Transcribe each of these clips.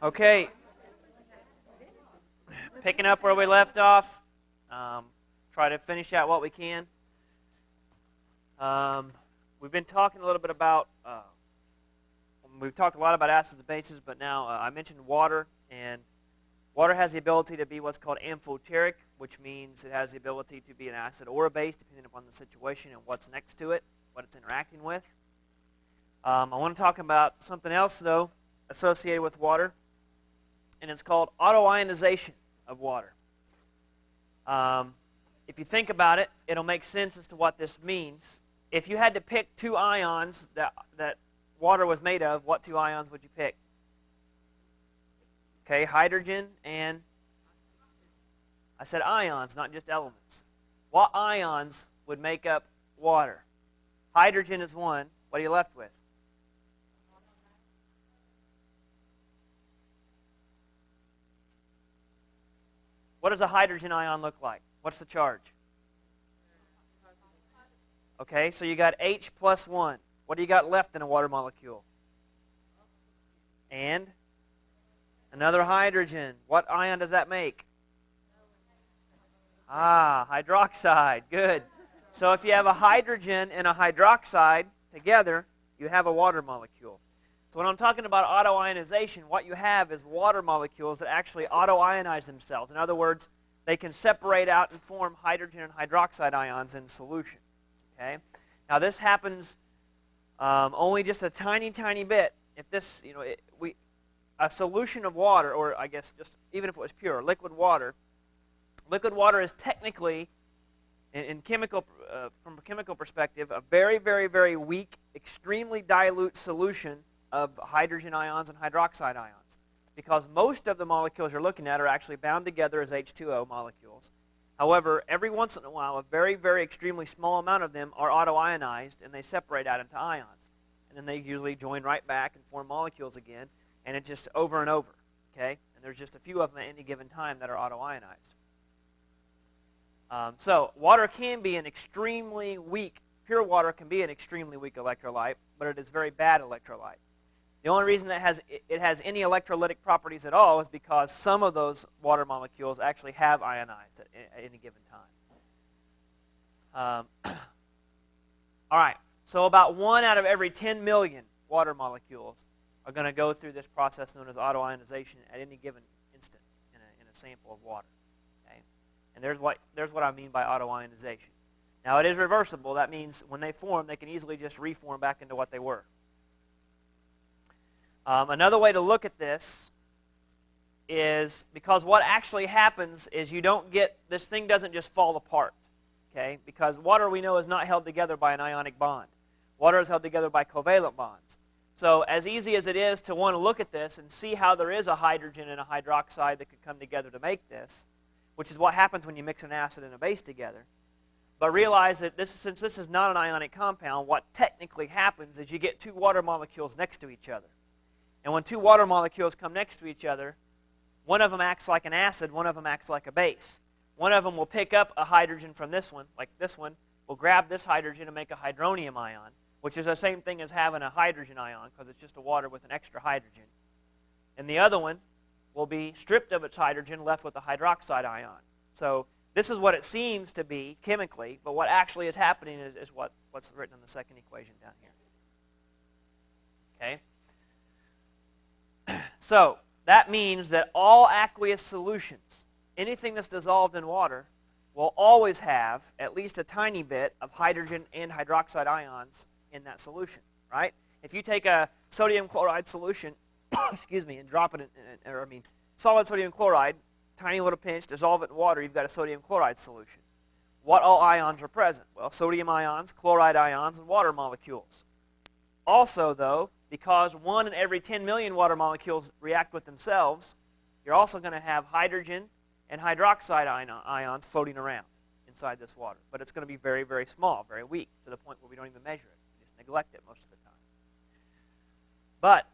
Okay, picking up where we left off, try to finish out what we can. We've been talking a little bit about, we've talked a lot about acids and bases, but now I mentioned water, and water has the ability to be what's called amphoteric, which means it has the ability to be an acid or a base, depending upon the situation and what's next to it, what it's interacting with. I want to talk about something else, though, associated with water, and it's called autoionization of water. If you think about it, it'll make sense as to what this means. If you had to pick two ions that water was made of, what two ions would you pick? Okay, hydrogen and, I said ions, not just elements. What ions would make up water? Hydrogen is one. What are you left with? What does a hydrogen ion look like? What's the charge? Okay, so you got H plus 1. What do you got left in a water molecule? And another hydrogen. What ion does that make? Hydroxide. Good. So if you have a hydrogen and a hydroxide together, you have a water molecule. So when I'm talking about autoionization, what you have is water molecules that actually autoionize themselves. In other words, they can separate out and form hydrogen and hydroxide ions in solution. Okay? Now this happens only just a tiny, tiny bit. If this, a solution of water, or I guess just even if it was pure, liquid water is technically, from a chemical perspective, a very, very, very weak, extremely dilute solution of hydrogen ions and hydroxide ions, because most of the molecules you're looking at are actually bound together as H2O molecules. However, every once in a while, a very, very extremely small amount of them are autoionized, and they separate out into ions. And then they usually join right back and form molecules again, and it's just over and over. Okay? And there's just a few of them at any given time that are autoionized. So water can be an extremely weak, pure water can be an extremely weak electrolyte, but it is a very bad electrolyte. The only reason that it has any electrolytic properties at all is because some of those water molecules actually have ionized at any given time. All right, so about 1 out of every 10 million water molecules are going to go through this process known as autoionization at any given instant in a sample of water. Okay? And there's what I mean by autoionization. Now it is reversible. That means when they form, they can easily just reform back into what they were. Another way to look at this is because what actually happens is this thing doesn't just fall apart, okay? Because water, we know, is not held together by an ionic bond. Water is held together by covalent bonds. So as easy as it is to want to look at this and see how there is a hydrogen and a hydroxide that could come together to make this, which is what happens when you mix an acid and a base together, but realize that since this is not an ionic compound, what technically happens is you get two water molecules next to each other. And when two water molecules come next to each other, one of them acts like an acid, one of them acts like a base. One of them will pick up a hydrogen from this one, like this one, will grab this hydrogen and make a hydronium ion, which is the same thing as having a hydrogen ion because it's just a water with an extra hydrogen. And the other one will be stripped of its hydrogen, left with a hydroxide ion. So this is what it seems to be chemically, but what actually is happening is what's written in the second equation down here. Okay? So that means that all aqueous solutions, anything that's dissolved in water, will always have at least a tiny bit of hydrogen and hydroxide ions in that solution, right? If you take a sodium chloride solution, excuse me, and drop it in, solid sodium chloride, tiny little pinch, dissolve it in water, you've got a sodium chloride solution. What all ions are present? Well, sodium ions, chloride ions, and water molecules. Also, though, because 1 in every 10 million water molecules react with themselves, you're also going to have hydrogen and hydroxide ions floating around inside this water. But it's going to be very, very small, very weak, to the point where we don't even measure it. We just neglect it most of the time. But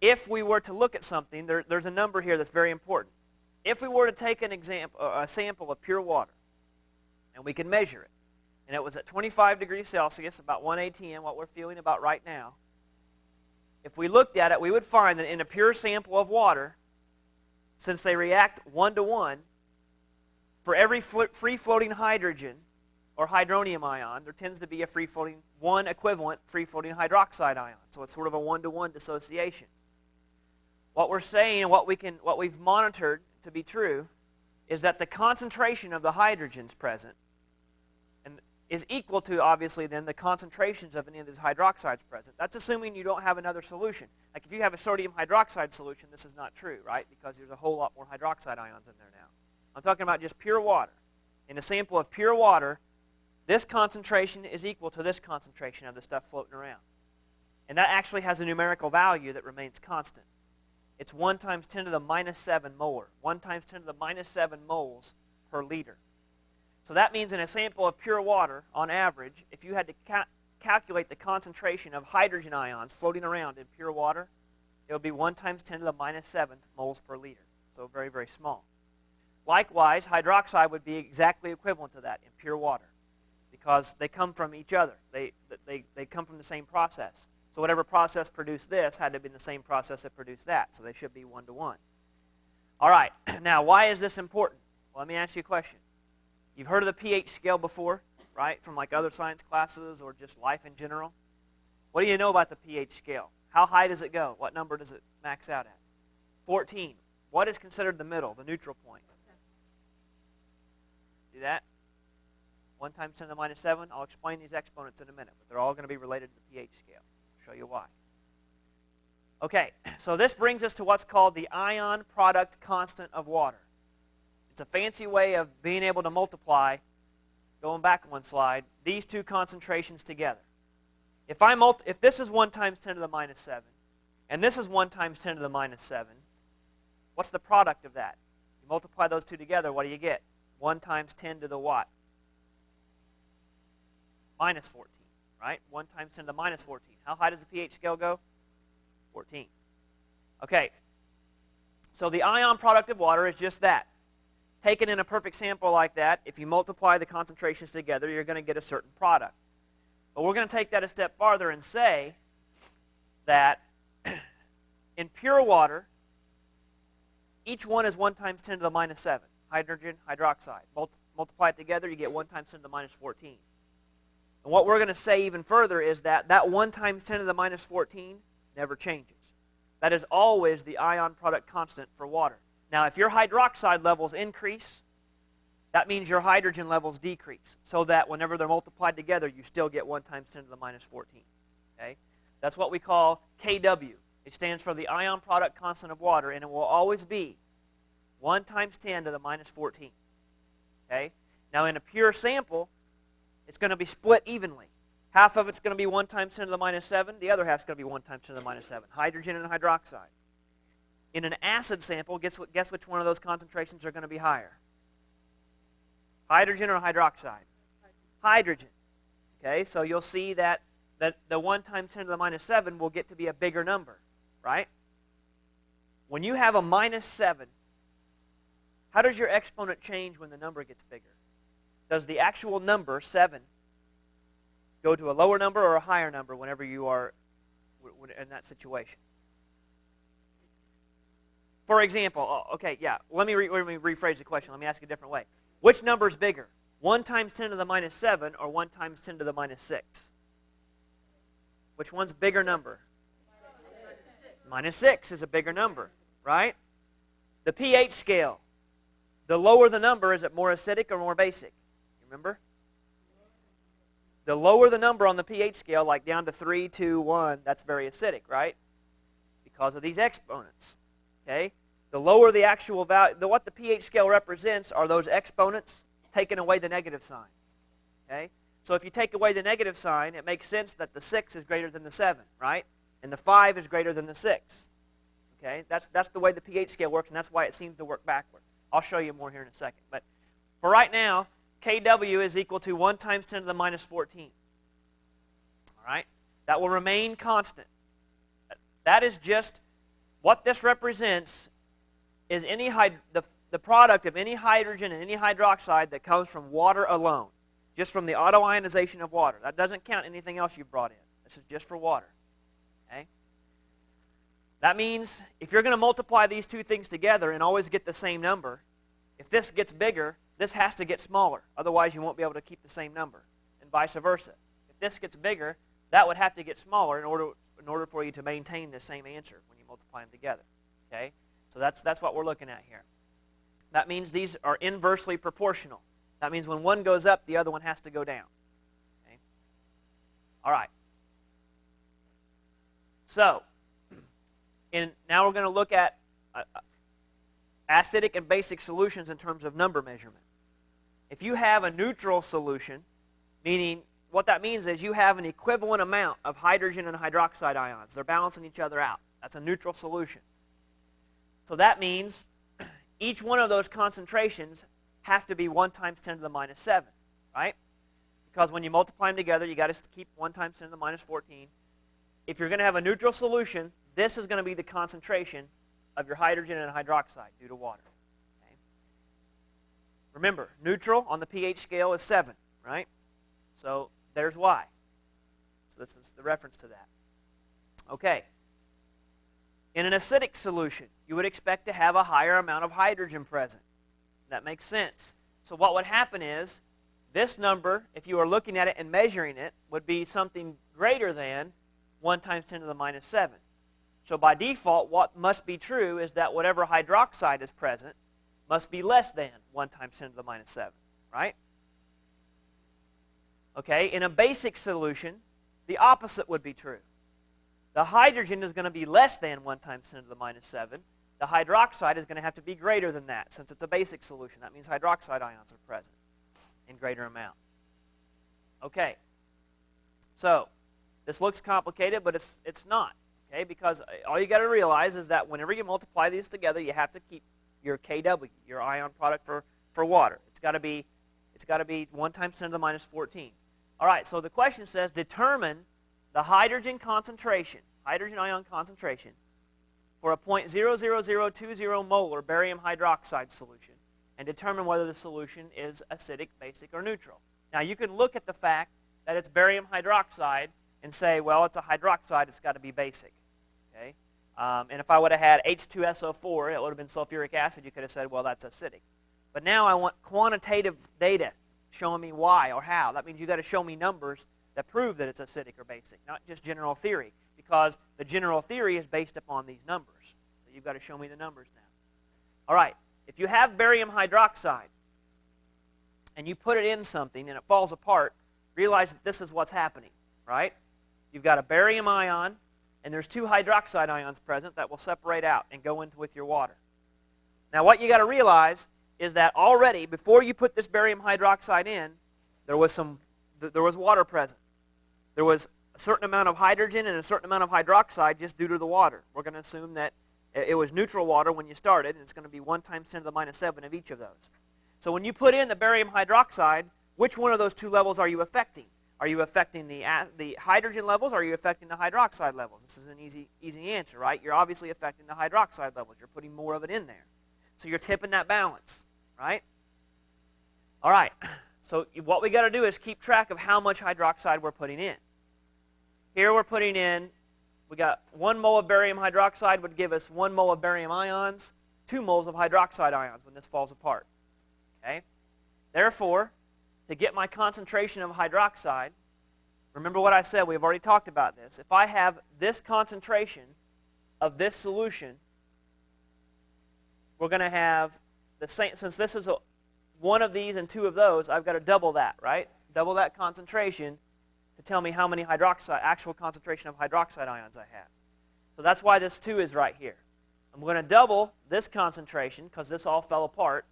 if we were to look at something, there's a number here that's very important. If we were to take a sample of pure water, and we can measure it, and it was at 25 degrees Celsius, about 1 atm, what we're feeling about right now, if we looked at it, we would find that in a pure sample of water, since they react 1-to-1, for every free-floating hydrogen or hydronium ion, there tends to be a one equivalent free-floating hydroxide ion. So it's sort of a 1-to-1 dissociation. What we're saying, what we've monitored to be true, is that the concentration of the hydrogens present is equal to, obviously, then the concentrations of any of these hydroxides present. That's assuming you don't have another solution. Like if you have a sodium hydroxide solution, this is not true, right? Because there's a whole lot more hydroxide ions in there now. I'm talking about just pure water. In a sample of pure water, this concentration is equal to this concentration of the stuff floating around. And that actually has a numerical value that remains constant. It's 1 times 10 to the minus 7 molar. 1 times 10 to the minus 7 moles per liter. So that means in a sample of pure water, on average, if you had to calculate the concentration of hydrogen ions floating around in pure water, it would be 1 times 10 to the minus 7 moles per liter. So very, very small. Likewise, hydroxide would be exactly equivalent to that in pure water because they come from each other. They come from the same process. So whatever process produced this had to be the same process that produced that. So they should be 1-to-1. All right. Now, why is this important? Well, let me ask you a question. You've heard of the pH scale before, right, from like other science classes or just life in general. What do you know about the pH scale? How high does it go? What number does it max out at? 14. What is considered the middle, the neutral point? See that? 1 times 10 to the minus 7. I'll explain these exponents in a minute, but they're all going to be related to the pH scale. I'll show you why. Okay, so this brings us to what's called the ion product constant of water. It's a fancy way of being able to multiply, going back one slide, these two concentrations together. If this is 1 times 10 to the minus 7, and this is 1 times 10 to the minus 7, what's the product of that? You multiply those two together, what do you get? 1 times 10 to the what? Minus 14, right? 1 times 10 to the minus 14. How high does the pH scale go? 14. Okay, so the ion product of water is just that. Taken in a perfect sample like that, if you multiply the concentrations together, you're going to get a certain product. But we're going to take that a step farther and say that in pure water, each one is 1 times 10 to the minus 7. Hydrogen, hydroxide. Multiply it together, you get 1 times 10 to the minus 14. And what we're going to say even further is that 1 times 10 to the minus 14 never changes. That is always the ion product constant for water. Now, if your hydroxide levels increase, that means your hydrogen levels decrease, so that whenever they're multiplied together, you still get 1 times 10 to the minus 14. Okay? That's what we call KW. It stands for the ion product constant of water, and it will always be 1 times 10 to the minus 14. Okay? Now, in a pure sample, it's going to be split evenly. Half of it's going to be 1 times 10 to the minus 7. The other half is going to be 1 times 10 to the minus 7. Hydrogen and hydroxide. In an acid sample, guess which one of those concentrations are going to be higher? Hydrogen or hydroxide? Hydrogen. Okay, so you'll see that the 1 times 10 to the minus 7 will get to be a bigger number, right? When you have a minus 7, how does your exponent change when the number gets bigger? Does the actual number, 7, go to a lower number or a higher number whenever you are in that situation? For example, let me rephrase the question. Let me ask it a different way. Which number is bigger? 1 times 10 to the minus 7 or 1 times 10 to the minus 6? Which one's bigger number? Minus 6 is a bigger number, right? The pH scale. The lower the number, is it more acidic or more basic? Remember? The lower the number on the pH scale, like down to 3, 2, 1, that's very acidic, right? Because of these exponents. Okay? The lower the actual value, what the pH scale represents are those exponents taking away the negative sign. Okay? So if you take away the negative sign, it makes sense that the 6 is greater than the 7, right? And the 5 is greater than the 6. Okay? That's the way the pH scale works, and that's why it seems to work backward. I'll show you more here in a second. But for right now, KW is equal to 1 times 10 to the minus 14. All right? That will remain constant. That is just what this represents is the product of any hydrogen and any hydroxide that comes from water alone, just from the autoionization of water. That doesn't count anything else you've brought in. This is just for water. Okay? That means if you're going to multiply these two things together and always get the same number, if this gets bigger, this has to get smaller. Otherwise, you won't be able to keep the same number, and vice versa. If this gets bigger, that would have to get smaller in order for you to maintain the same answer when you multiply them together. Okay? So that's what we're looking at here. That means these are inversely proportional. That means when one goes up, the other one has to go down. Okay? All right. So, now we're going to look at acidic and basic solutions in terms of number measurement. If you have a neutral solution, meaning what that means is you have an equivalent amount of hydrogen and hydroxide ions. They're balancing each other out. That's a neutral solution. So that means each one of those concentrations have to be 1 times 10 to the minus 7, right? Because when you multiply them together, you got to keep 1 times 10 to the minus 14. If you're going to have a neutral solution, this is going to be the concentration of your hydrogen and hydroxide due to water. Okay? Remember, neutral on the pH scale is 7, right? So there's why. So this is the reference to that. Okay. In an acidic solution, you would expect to have a higher amount of hydrogen present. That makes sense. So what would happen is this number, if you were looking at it and measuring it, would be something greater than 1 times 10 to the minus 7. So by default, what must be true is that whatever hydroxide is present must be less than 1 times 10 to the minus 7, right? Okay, in a basic solution, the opposite would be true. The hydrogen is going to be less than 1 times 10 to the minus 7. The hydroxide is going to have to be greater than that. Since it's a basic solution, that means hydroxide ions are present in greater amount. Okay, so this looks complicated, but it's not. Okay, because all you got to realize is that whenever you multiply these together, you have to keep your Kw, your ion product for water. It's got to be 1 times 10 to the minus 14. All right, so the question says determine the hydrogen concentration, hydrogen ion concentration, for a 0.00020 molar barium hydroxide solution, and determine whether the solution is acidic, basic, or neutral. Now you can look at the fact that it's barium hydroxide and say, well, it's a hydroxide, it's got to be basic. Okay? And if I would have had H2SO4, it would have been sulfuric acid, you could have said, well, that's acidic. But now I want quantitative data showing me why or how. That means you've got to show me numbers that prove that it's acidic or basic, not just general theory, because the general theory is based upon these numbers. So you've got to show me the numbers now. All right, if you have barium hydroxide and you put it in something and it falls apart, realize that this is what's happening, right? You've got a barium ion, and there's 2 hydroxide ions present that will separate out and go into with your water. Now what you got to realize is that already, before you put this barium hydroxide in, there was water present. There was a certain amount of hydrogen and a certain amount of hydroxide just due to the water. We're going to assume that it was neutral water when you started, and it's going to be 1 times 10 to the minus 7 of each of those. So when you put in the barium hydroxide, which one of those 2 levels are you affecting? Are you affecting the hydrogen levels, or are you affecting the hydroxide levels? This is an easy answer, right? You're obviously affecting the hydroxide levels. You're putting more of it in there. So you're tipping that balance, right? All right. So what we got to do is keep track of how much hydroxide we're putting in. Here we're putting in, we got 1 mole of barium hydroxide would give us 1 mole of barium ions, 2 moles of hydroxide ions when this falls apart. Okay? Therefore, to get my concentration of hydroxide, remember what I said, we've already talked about this. If I have this concentration of this solution, we're going to have the same, since this is one of these and 2 of those, I've got to double that, right? Double that concentration to tell me how many actual concentration of hydroxide ions I have. So that's why this 2 is right here. I'm going to double this concentration because this all fell apart.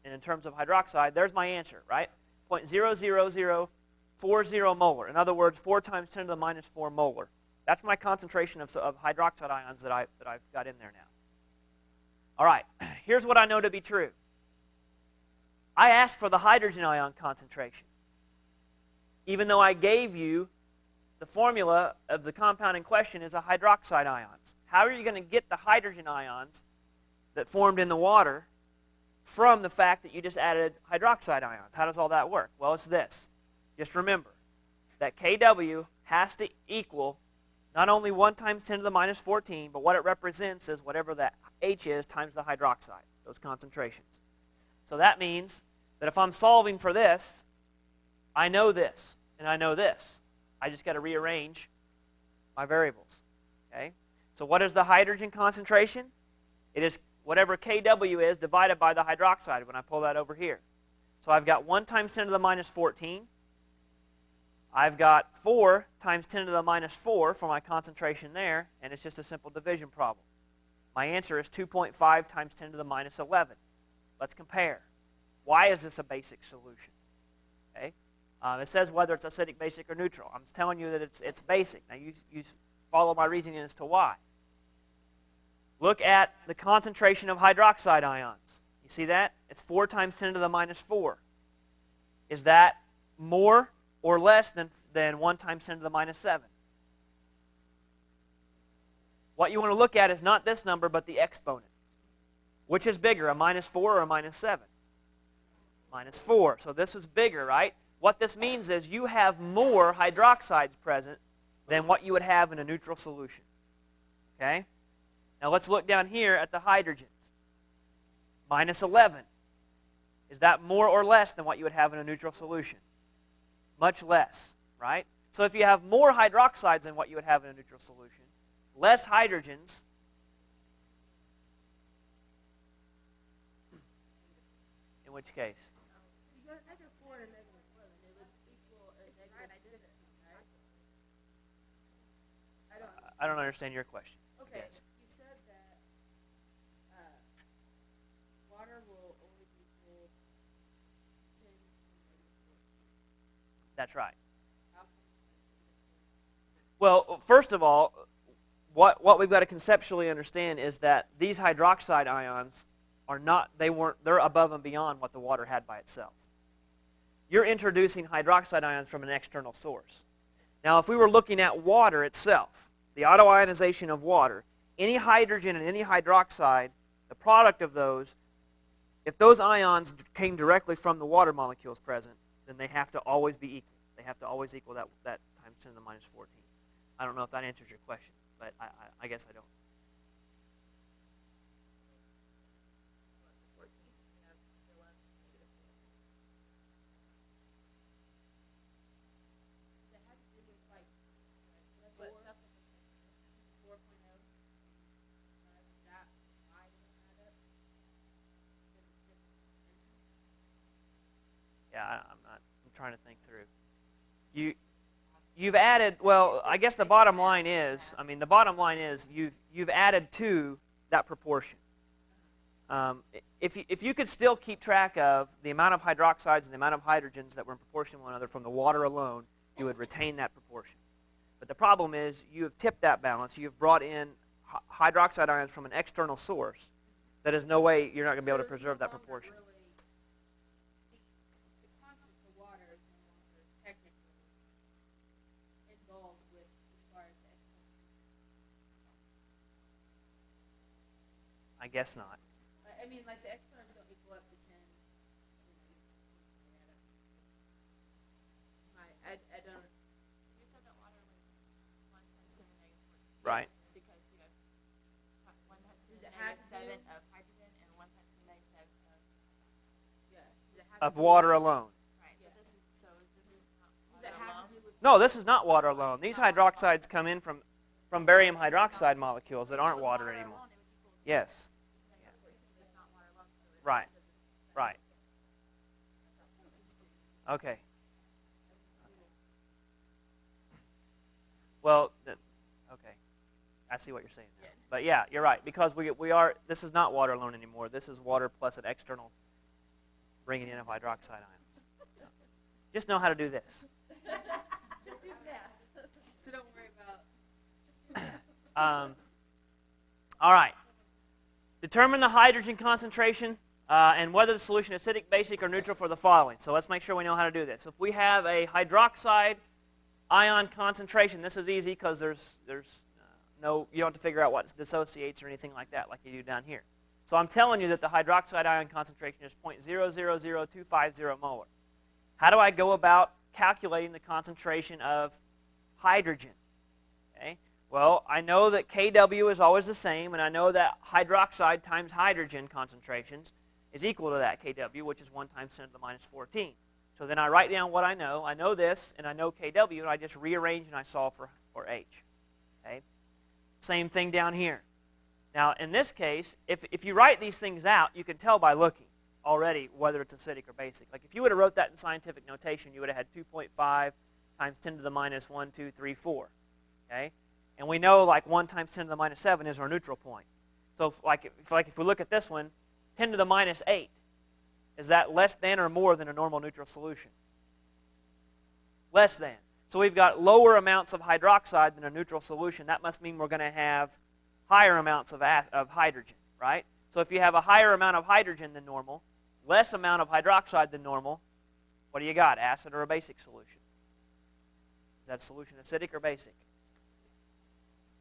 And in terms of hydroxide, there's my answer, right? 0.00040 molar. In other words, 4 times 10 to the minus 4 molar. That's my concentration of hydroxide ions that I've got in there now. All right, here's what I know to be true. I asked for the hydrogen ion concentration, even though I gave you the formula of the compound in question is a hydroxide ions. How are you going to get the hydrogen ions that formed in the water from the fact that you just added hydroxide ions? How does all that work? Well, it's this. Just remember that Kw has to equal Not only 1 times 10 to the minus 14, but what it represents is whatever that H is times the hydroxide, those concentrations. So that means that if I'm solving for this, I know this, and I know this. I just got to rearrange my variables. Okay? So what is the hydrogen concentration? It is whatever Kw is divided by the hydroxide when I pull that over here. So I've got 1 times 10 to the minus 14. I've got 4 times 10 to the minus 4 for my concentration there, and it's just a simple division problem. My answer is 2.5 times 10 to the minus 11. Let's compare. Why is this a basic solution? Okay? It says whether it's acidic, basic, or neutral. I'm telling you that it's basic. Now you follow my reasoning as to why. Look at the concentration of hydroxide ions. You see that? It's 4 times 10 to the minus 4. Is that more or less than 1 times 10 to the minus 7? What you want to look at is not this number, but the exponent. Which is bigger, a minus 4 or a minus 7? Minus 4. So this is bigger, right? What this means is you have more hydroxides present than what you would have in a neutral solution. Okay? Now let's look down here at the hydrogens. Minus 11. Is that more or less than what you would have in a neutral solution? Much less, right? So if you have more hydroxides than what you would have in a neutral solution, less hydrogens, in which case? You got -4 and -11. It would equal a negative 10, right? I don't understand your question. Okay, Yes. you said that water will only equal 10 to -4. That's right. How come it's Well, first of all, what we've got to conceptually understand is that these hydroxide ions are not, they're above and beyond what the water had by itself. You're introducing hydroxide ions from an external source. Now, if we were looking at water itself, the autoionization of water, any hydrogen and any hydroxide, the product of those, if those ions came directly from the water molecules present, then they have to always be equal. They have to always equal that times 10 to the minus 14. I don't know if that answers your question, but I guess I don't. That has to do with like 4.0. That I didn't add up because it's different. Yeah, I'm trying to think through. You've added, well, I guess the bottom line is, you've added to that proportion. If you could still keep track of the amount of hydroxides and the amount of hydrogens that were in proportion to one another from the water alone, you would retain that proportion. But the problem is you have tipped that balance. You've brought in hydroxide ions from an external source. That is no way you're not going to be able to preserve that proportion. The concept of water is no longer technically involved with as far as the exponent. I guess not. I mean, like the exponents don't equal up to 10. I don't. You said that water was 1 times 10 to the negative 14. Right. Because you have 1 times 10 to Does the it have negative to 7 of hydrogen and 1 times 10 to the negative 7 of Yeah. Does it have Of to water alone. right. Yeah. But this is not Does it water have alone. to do with No, this is not water alone. These hydroxides come in from barium hydroxide molecules that aren't water anymore. Alone, it would equal Yes. it's not water alone. So it's Right. Right. Okay. Well, okay. I see what you're saying now. But yeah, you're right. Because this is not water alone anymore. This is water plus an external bringing in of hydroxide ions. So, just know how to do this. Just do that. So don't worry about. All right. Determine the hydrogen concentration and whether the solution is acidic, basic, or neutral for the following. So let's make sure we know how to do this. If we have a hydroxide ion concentration, this is easy because there's no, you don't have to figure out what dissociates or anything like that like you do down here. So I'm telling you that the hydroxide ion concentration is 0.000250 molar. How do I go about calculating the concentration of hydrogen? Okay. Well, I know that Kw is always the same, and I know that hydroxide times hydrogen concentrations is equal to that Kw, which is 1 times 10 to the minus 14. So then I write down what I know. I know this, and I know Kw, and I just rearrange and I solve for H. Okay? Same thing down here. Now, in this case, if you write these things out, you can tell by looking already whether it's acidic or basic. Like if you would have wrote that in scientific notation, you would have had 2.5 times 10 to the minus 1, 2, 3, 4. Okay? And we know like 1 times 10 to the minus 7 is our neutral point. So if we look at this one, 10 to the minus 8, is that less than or more than a normal neutral solution? Less than. So we've got lower amounts of hydroxide than a neutral solution. That must mean we're going to have higher amounts of hydrogen, right? So if you have a higher amount of hydrogen than normal, less amount of hydroxide than normal, what do you got, acid or a basic solution? Is that solution acidic or basic?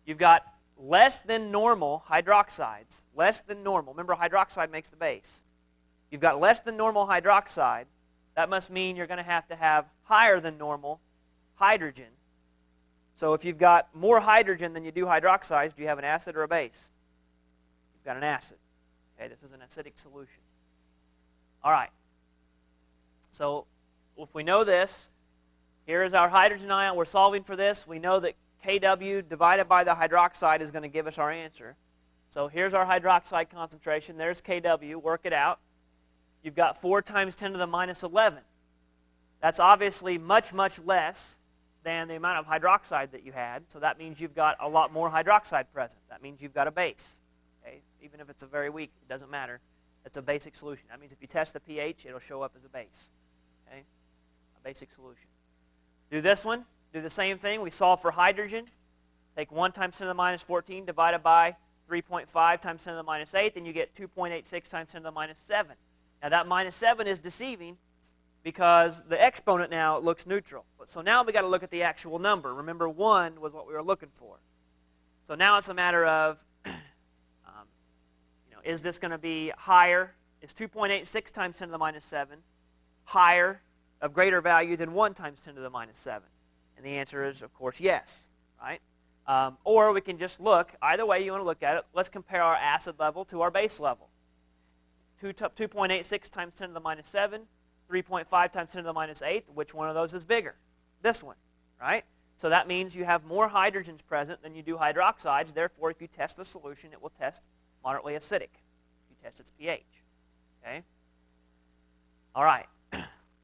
You've got less than normal hydroxides, less than normal. Remember, hydroxide makes the base. You've got less than normal hydroxide. That must mean you're going to have higher than normal hydrogen. So if you've got more hydrogen than you do hydroxides, do you have an acid or a base? You've got an acid. Okay, this is an acidic solution. All right. So if we know this, here is our hydrogen ion. We're solving for this. We know that Kw divided by the hydroxide is going to give us our answer. So here's our hydroxide concentration. There's Kw. Work it out. You've got 4 times 10 to the minus 11. That's obviously much, much less than the amount of hydroxide that you had. So that means you've got a lot more hydroxide present. That means you've got a base. Okay? Even if it's a very weak, it doesn't matter. It's a basic solution. That means if you test the pH, it'll show up as a base. Okay? A basic solution. Do this one. Do the same thing. We solve for hydrogen. Take 1 times 10 to the minus 14 divided by 3.5 times 10 to the minus 8, then you get 2.86 times 10 to the minus 7. Now that minus 7 is deceiving because the exponent now looks neutral. So now we've got to look at the actual number. Remember, 1 was what we were looking for. So now it's a matter of, is this going to be higher? Is 2.86 times 10 to the minus 7 higher, of greater value than 1 times 10 to the minus 7? And the answer is, of course, yes. Right? Or we can just look. Either way you want to look at it, let's compare our acid level to our base level. 2.86 times 10 to the minus 7, 3.5 times 10 to the minus 8. Which one of those is bigger? This one, right? So that means you have more hydrogens present than you do hydroxides. Therefore, if you test the solution, it will test moderately acidic. If you test its pH. Okay? All right.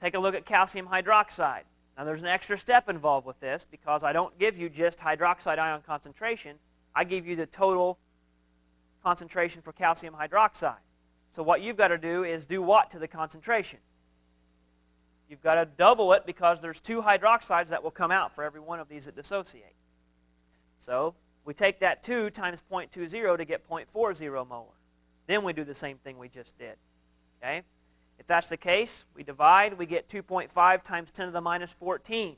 Take a look at calcium hydroxide. Now, there's an extra step involved with this because I don't give you just hydroxide ion concentration. I give you the total concentration for calcium hydroxide. So what you've got to do is do what to the concentration? You've got to double it because there's 2 hydroxides that will come out for every one of these that dissociate. So we take that 2 times 0.20 to get 0.40 molar. Then we do the same thing we just did. Okay? If that's the case, we divide, we get 2.5 times 10 to the minus 14.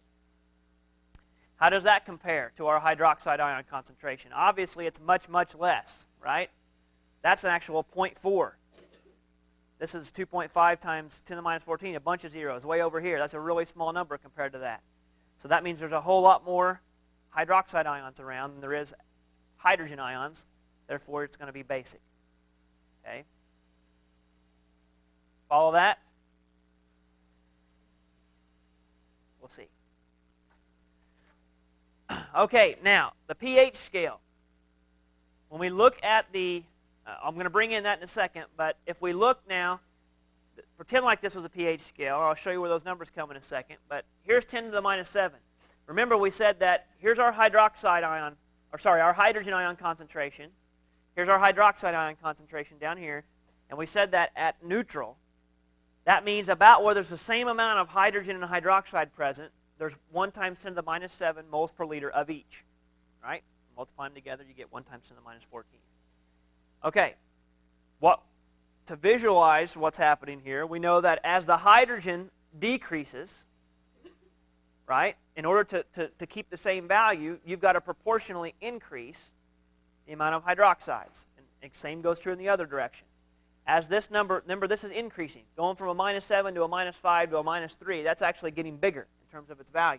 How does that compare to our hydroxide ion concentration? Obviously, it's much, much less, right? That's an actual 0.4. This is 2.5 times 10 to the minus 14, a bunch of zeros, way over here. That's a really small number compared to that. So that means there's a whole lot more hydroxide ions around than there is hydrogen ions. Therefore, it's going to be basic. Okay? Follow that? We'll see. Okay, now, the pH scale. When we look at the, I'm going to bring in that in a second, but if we look now, pretend like this was a pH scale. I'll show you where those numbers come in a second, but here's 10 to the minus 7. Remember, we said that here's our hydroxide ion, our hydrogen ion concentration. Here's our hydroxide ion concentration down here, and we said that at neutral, that means about where there's the same amount of hydrogen and hydroxide present, there's 1 times 10 to the minus 7 moles per liter of each. Right? Multiply them together, you get 1 times 10 to the minus 14. Okay. To visualize what's happening here, we know that as the hydrogen decreases, right, in order to keep the same value, you've got to proportionally increase the amount of hydroxides. And the same goes true in the other direction. As this number, remember this is increasing, going from a minus 7 to a minus 5 to a minus 3, that's actually getting bigger in terms of its value.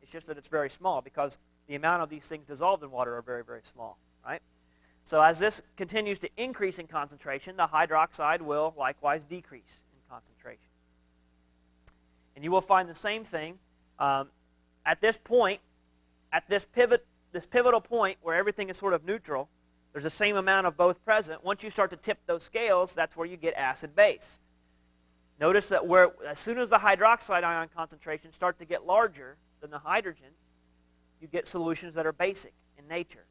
It's just that it's very small because the amount of these things dissolved in water are very, very small, right? So as this continues to increase in concentration, the hydroxide will likewise decrease in concentration. And you will find the same thing at this point, at this pivotal point where everything is sort of neutral. There's the same amount of both present. Once you start to tip those scales, that's where you get acid-base. Notice that as soon as the hydroxide ion concentrations start to get larger than the hydrogen, you get solutions that are basic in nature.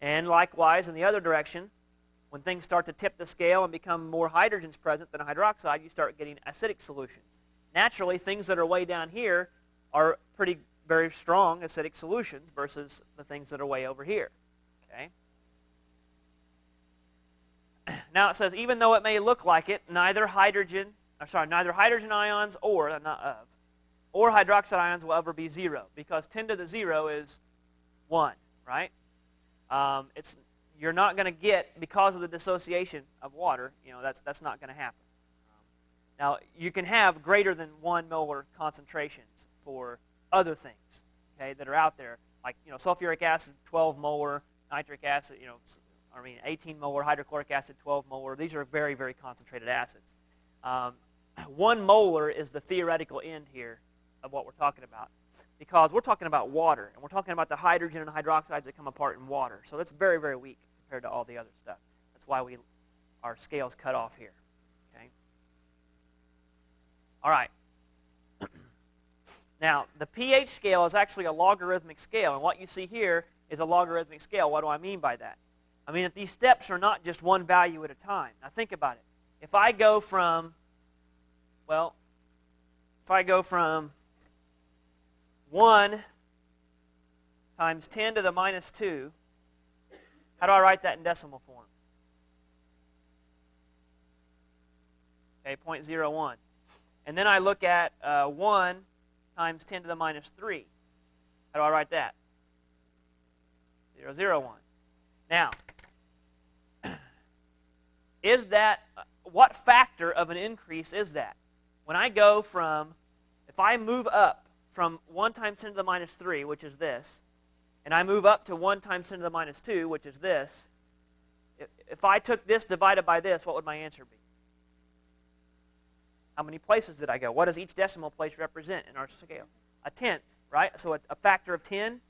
And likewise, in the other direction, when things start to tip the scale and become more hydrogens present than hydroxide, you start getting acidic solutions. Naturally, things that are way down here are very strong acidic solutions versus the things that are way over here. Okay? Now it says, even though it may look like it, neither hydrogen ions or hydroxide ions will ever be 0, because 10 to the 0 is 1, right? You're not going to get, because of the dissociation of water, that's not going to happen. Now, you can have greater than 1 molar concentrations for other things, okay, that are out there, like sulfuric acid, 12 molar, nitric acid, 18 molar, hydrochloric acid, 12 molar. These are very, very concentrated acids. 1 molar is the theoretical end here of what we're talking about, because we're talking about water, and we're talking about the hydrogen and hydroxides that come apart in water. So that's very, very weak compared to all the other stuff. That's why our scale's cut off here. Okay. All right. Now, the pH scale is actually a logarithmic scale, and what you see here is a logarithmic scale. What do I mean by that? I mean that these steps are not just one value at a time. Now think about it. If I go from 1 times 10 to the minus 2, how do I write that in decimal form? Okay, 0.01. And then I look at 1 times 10 to the minus 3. How do I write that? 0.001. Now, is that, what factor of an increase is that? When I go from, if I move up from 1 times 10 to the minus 3, which is this, and I move up to 1 times 10 to the minus 2, which is this, if I took this divided by this, what would my answer be? How many places did I go? What does each decimal place represent in our scale? A tenth, right? So a factor of 10.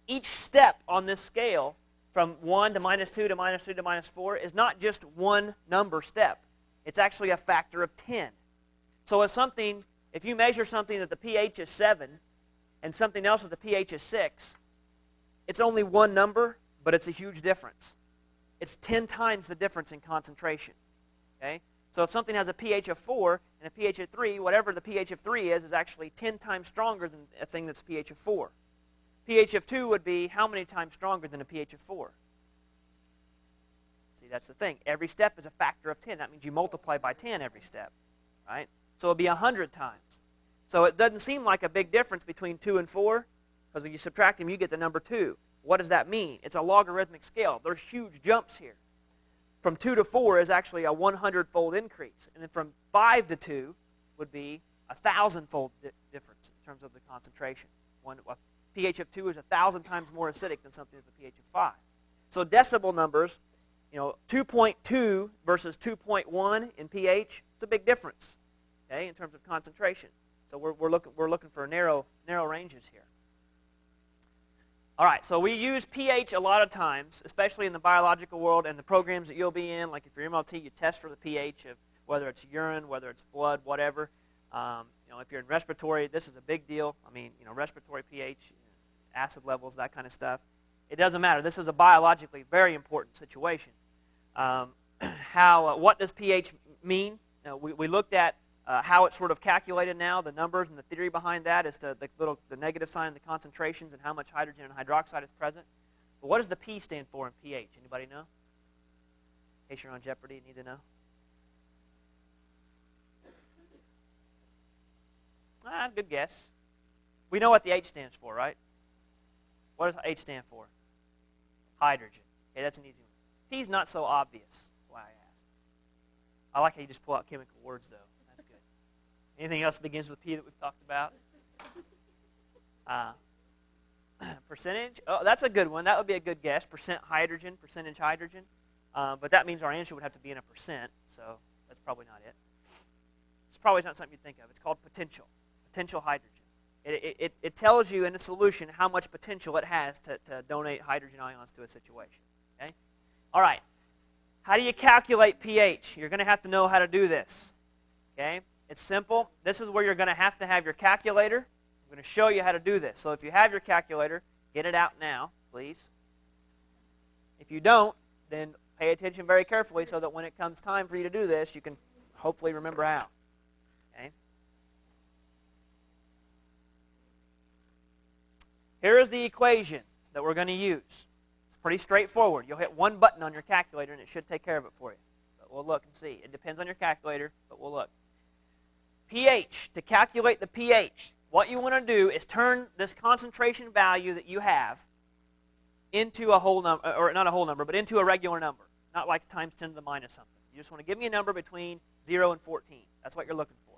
Each step on this scale from 1 to minus 2 to minus 3 to minus 4 is not just one number step. It's actually a factor of 10. So if you measure something that the pH is 7 and something else that the pH is 6, it's only one number, but it's a huge difference. It's 10 times the difference in concentration. Okay? So if something has a pH of 4 and a pH of 3, whatever the pH of 3 is actually 10 times stronger than a thing that's pH of 4. pH of 2 would be how many times stronger than a pH of 4? See, that's the thing. Every step is a factor of 10. That means you multiply by 10 every step, right? So it would be 100 times. So it doesn't seem like a big difference between 2 and 4, because when you subtract them, you get the number 2. What does that mean? It's a logarithmic scale. There's huge jumps here. From 2 to 4 is actually a 100-fold increase. And then from 5 to 2 would be a 1,000-fold difference in terms of the concentration. A pH of 2 is 1,000 times more acidic than something with a pH of 5. So decibel numbers, 2.2 versus 2.1 in pH, it's a big difference, okay, in terms of concentration. So we're looking for narrow ranges here. All right, so we use pH a lot of times, especially in the biological world and the programs that you'll be in. Like if you're MLT, you test for the pH of whether it's urine, whether it's blood, whatever. If you're in respiratory, this is a big deal. I mean, respiratory pH, acid levels, that kind of stuff. It doesn't matter. This is a biologically very important situation. What does pH mean? We looked at how it's sort of calculated now, the numbers and the theory behind that is the negative sign, the concentrations, and how much hydrogen and hydroxide is present. But what does the P stand for in pH? Anybody know? In case you're on Jeopardy, you need to know. Good guess. We know what the H stands for, right? What does H stand for? Hydrogen. Okay, that's an easy one. P's not so obvious. That's why I asked. I like how you just pull out chemical words, though. That's good. Anything else that begins with P that we've talked about? Percentage? Oh, that's a good one. That would be a good guess. Percentage hydrogen. But that means our answer would have to be in a percent, so that's probably not it. It's probably not something you'd think of. It's called potential hydrogen. It tells you in a solution how much potential it has to donate hydrogen ions to a situation. Okay? All right. How do you calculate pH? You're going to have to know how to do this. Okay? It's simple. This is where you're going to have your calculator. I'm going to show you how to do this. So if you have your calculator, get it out now, please. If you don't, then pay attention very carefully so that when it comes time for you to do this, you can hopefully remember how. Okay? Here is the equation that we're going to use. It's pretty straightforward. You'll hit one button on your calculator and it should take care of it for you. But we'll look and see. It depends on your calculator, but we'll look. pH, to calculate the pH, what you want to do is turn this concentration value that you have into a whole number, or not a whole number, but into a regular number, not like times 10 to the minus something. You just want to give me a number between 0 and 14. That's what you're looking for.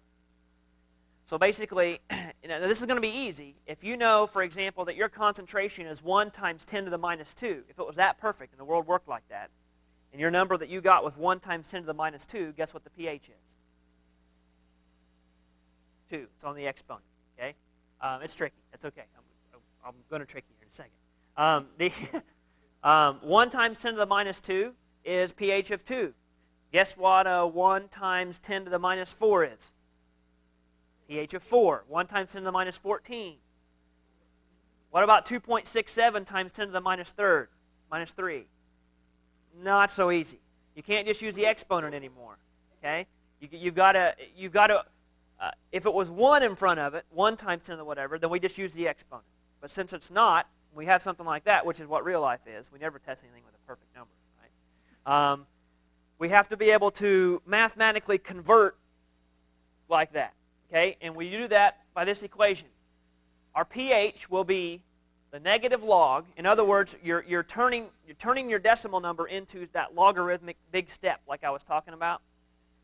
So basically, this is going to be easy. If you know, for example, that your concentration is 1 times 10 to the minus 2, if it was that perfect and the world worked like that, and your number that you got was 1 times 10 to the minus 2, guess what the pH is? 2. It's on the exponent. Okay? It's tricky. That's okay. I'm going to trick you here in a second. 1 times 10 to the minus 2 is pH of 2. Guess what 1 times 10 to the minus 4 is? pH of 4. 1 times 10 to the minus 14. What about 2.67 times 10 to the minus 3? Not so easy. You can't just use the exponent anymore. Okay? You've got to. If it was 1 in front of it, 1 times 10 to the whatever, then we just use the exponent. But since it's not, we have something like that, which is what real life is. We never test anything with a perfect number. Right? We have to be able to mathematically convert like that. Okay? And we do that by this equation. Our pH will be the negative log. In other words, you're turning your decimal number into that logarithmic big step like I was talking about.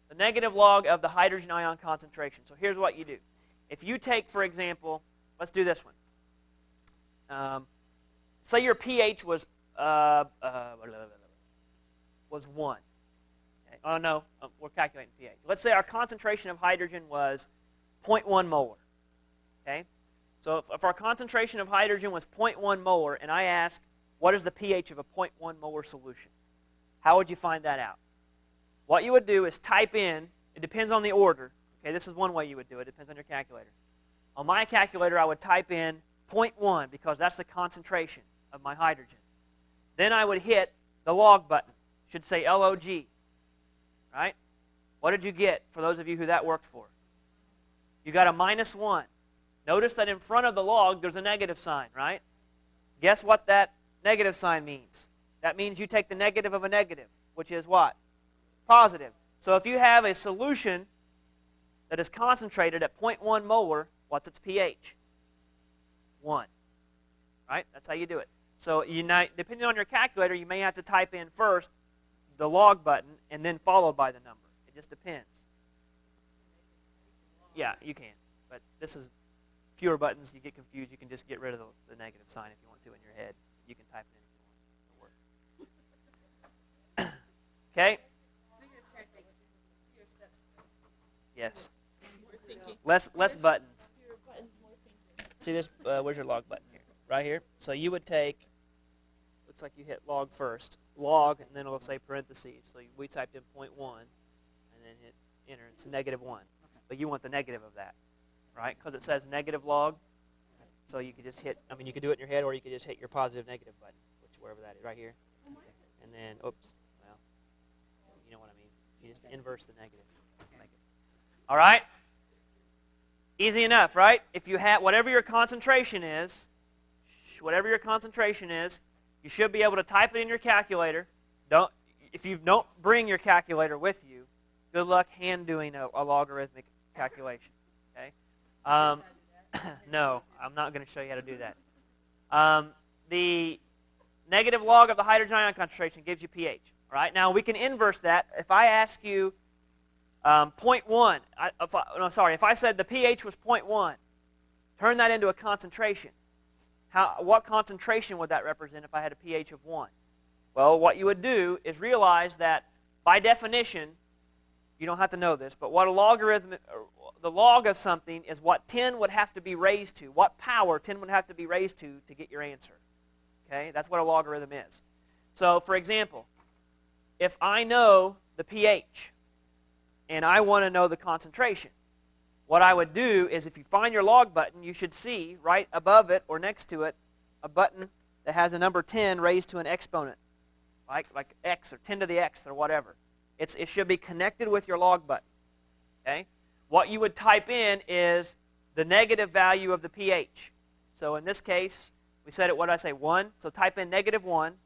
The negative log of the hydrogen ion concentration. So here's what you do. If you take, for example, let's do this one. Say your pH was 1. Okay. Oh, no, we're calculating pH. Let's say our concentration of hydrogen was 0.1 molar. Okay? So if our concentration of hydrogen was 0.1 molar, and I ask, what is the pH of a 0.1 molar solution? How would you find that out? What you would do is type in, it depends on the order. Okay, this is one way you would do it. It depends on your calculator. On my calculator, I would type in 0.1 because that's the concentration of my hydrogen. Then I would hit the log button. It should say log. Right? What did you get for those of you who that worked for? You got a -1. Notice that in front of the log, there's a negative sign, right? Guess what that negative sign means? That means you take the negative of a negative, which is what? Positive. So if you have a solution that is concentrated at 0.1 molar, what's its pH? 1. Right? That's how you do it. So depending on your calculator, you may have to type in first the log button and then followed by the number. It just depends. Yeah, you can. But this is fewer buttons. You get confused. You can just get rid of the negative sign if you want to in your head. You can type it in if you want. Okay? Yes. Less buttons. See this? Where's your log button here? Right here. So you would take. Looks like you hit log first. Log, and then it'll say parentheses. So we typed in 0.1, and then hit enter. It's -1. But you want the negative of that, right? Because it says negative log. So you could just hit. I mean, you could do it in your head, or you could just hit your positive negative button, wherever that is, right here. And then, oops. Well, you know what I mean. You just inverse the negative. All right? Easy enough, right? If you have whatever your concentration is, you should be able to type it in your calculator. If you don't bring your calculator with you, good luck hand doing a logarithmic calculation. Okay? No, I'm not going to show you how to do that. The negative log of the hydrogen ion concentration gives you pH. All right? Now we can inverse that. If I ask you 0.1. If I said the pH was 0.1, turn that into a concentration. what concentration would that represent if I had a pH of 1? Well, what you would do is realize that by definition, you don't have to know this, but what a logarithm, the log of something is what 10 would have to be raised to, what power 10 would have to be raised to get your answer. Okay, that's what a logarithm is. So, for example, if I know the pH and I want to know the concentration, what I would do is if you find your log button, you should see right above it or next to it a button that has a number 10 raised to an exponent, like x or 10 to the x or whatever. It should be connected with your log button. Okay? What you would type in is the negative value of the pH. So in this case, we said it, what did I say, 1? So type in -1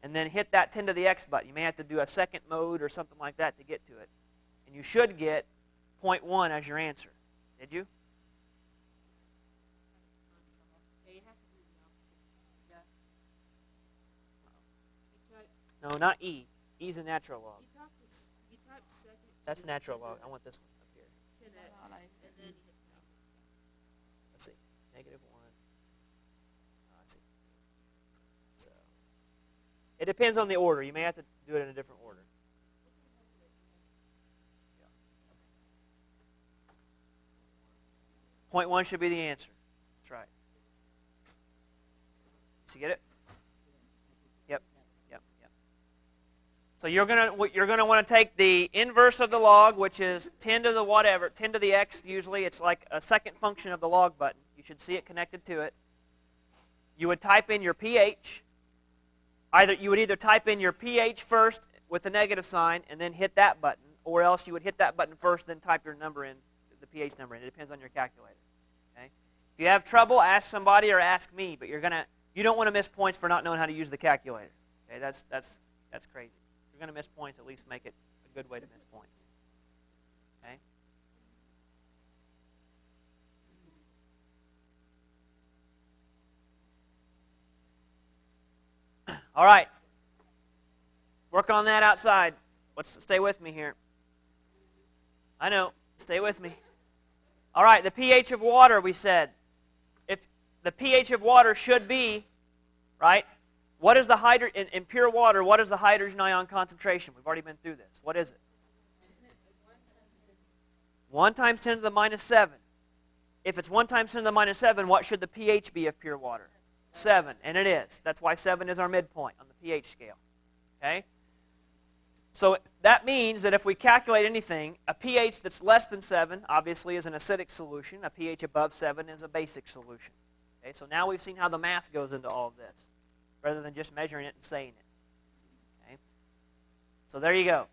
and then hit that 10 to the x button. You may have to do a second mode or something like that to get to it. And you should get 0.1 as your answer. Did you? Yeah, you have to do the opposite. Yeah. No, not E. E's a natural log. You type second. That's natural log. I want this one up here. 10x, and then Let's see. -1. Let's see. So it depends on the order. You may have to do it in a different order. Yeah. 0.1 should be the answer. That's right. Did you get it? Yep. So you're gonna want to take the inverse of the log, which is 10 to the whatever, 10 to the x usually. It's like a second function of the log button. You should see it connected to it. You would type in your pH. You would either type in your pH first with the negative sign and then hit that button, or else you would hit that button first, then type your number in, the pH number in. It depends on your calculator. Okay? If you have trouble, ask somebody or ask me, but you don't want to miss points for not knowing how to use the calculator. Okay? That's crazy. If you're going to miss points, at least make it a good way to miss points. Okay? All right. Work on that outside. Stay with me here. I know. Stay with me. All right, the pH of water, we said. If the pH of water should be, right, what is the in pure water, what is the hydrogen ion concentration? We've already been through this. What is it? 1 times 10 to the minus 7. If it's 1 times 10 to the minus 7, what should the pH be of pure water? 7, and it is. That's why 7 is our midpoint on the pH scale. Okay? So that means that if we calculate anything, a pH that's less than 7 obviously is an acidic solution. A pH above 7 is a basic solution. Okay? So now we've seen how the math goes into all of this, rather than just measuring it and saying it. Okay? So there you go.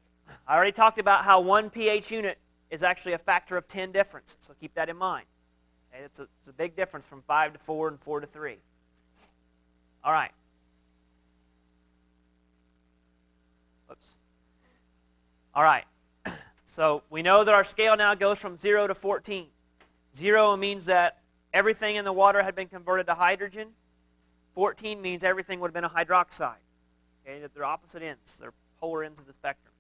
I already talked about how 1 pH unit is actually a factor of 10 difference, so keep that in mind. Okay? It's a big difference from 5 to 4 and 4 to 3. All right. Whoops. All right. So we know that our scale now goes from 0 to 14. 0 means that everything in the water had been converted to hydrogen. 14 means everything would have been a hydroxide. Okay, that they're opposite ends. They're polar ends of the spectrum.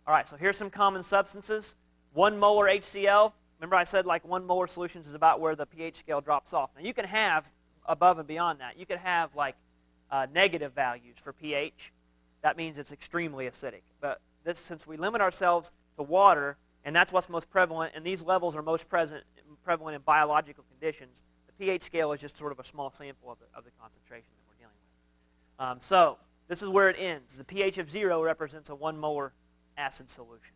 All right, so here's some common substances. 1 molar HCl. Remember I said like 1 molar solutions is about where the pH scale drops off. Now you can have above and beyond that. You could have like negative values for pH. That means it's extremely acidic. But since we limit ourselves to water, and that's what's most prevalent, and these levels are most prevalent in biological conditions, the pH scale is just sort of a small sample of the concentration that we're dealing with. So this is where it ends. The pH of 0 represents a 1 molar acid solution.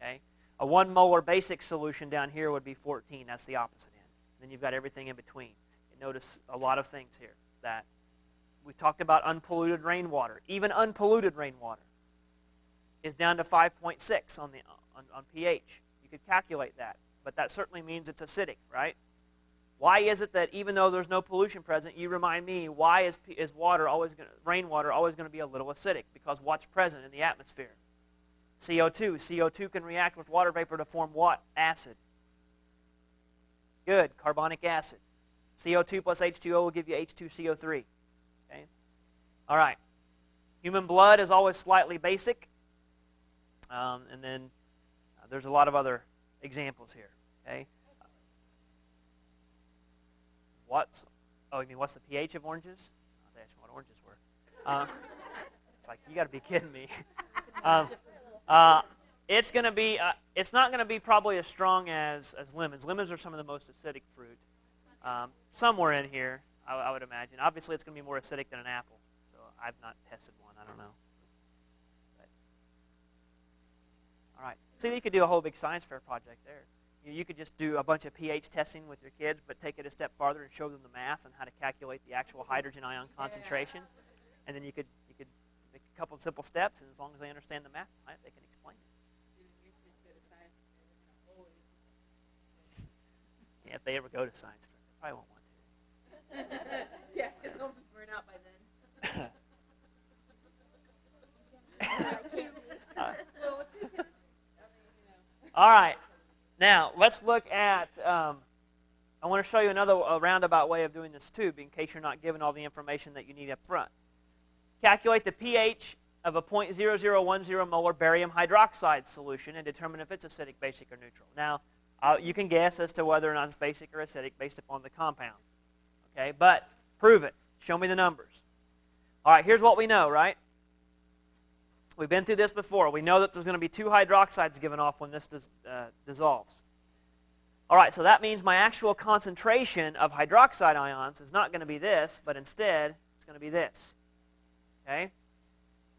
Okay? A 1 molar basic solution down here would be 14. That's the opposite end. Then you've got everything in between. And notice a lot of things here that we talked about unpolluted rainwater. Even unpolluted rainwater is down to 5.6 on pH. You could calculate that, but that certainly means it's acidic, right? Why is it that even though there's no pollution present, you remind me, why is rainwater always going to be a little acidic? Because what's present in the atmosphere? CO2. CO2 can react with water vapor to form what? Acid. Good. Carbonic acid. CO2 plus H2O will give you H2CO3. Okay? All right. Human blood is always slightly basic. And then there's a lot of other examples here. Okay? Oh, you mean what's the pH of oranges? Oh, they asked me what oranges were. It's like, you got to be kidding me. It's going to be. It's not going to be probably as strong as lemons. Lemons are some of the most acidic fruit. Somewhere in here, I would imagine. Obviously, it's going to be more acidic than an apple. So I've not tested one. I don't know. But, all right. See, you could do a whole big science fair project there. You could just do a bunch of pH testing with your kids, but take it a step farther and show them the math and how to calculate the actual hydrogen ion concentration. And then you could make a couple of simple steps, and as long as they understand the math, they can explain it. Yeah, if they ever go to science fair, they probably won't want to. Yeah, because they'll be burnt out by then. All right. Now, let's look at, I want to show you another roundabout way of doing this too, in case you're not given all the information that you need up front. Calculate the pH of a 0.0010 molar barium hydroxide solution and determine if it's acidic, basic, or neutral. Now, you can guess as to whether or not it's basic or acidic based upon the compound. Okay, but prove it. Show me the numbers. All right, here's what we know, right? We've been through this before. We know that there's going to be 2 hydroxides given off when this dissolves. All right, so that means my actual concentration of hydroxide ions is not going to be this, but instead it's going to be this. Okay?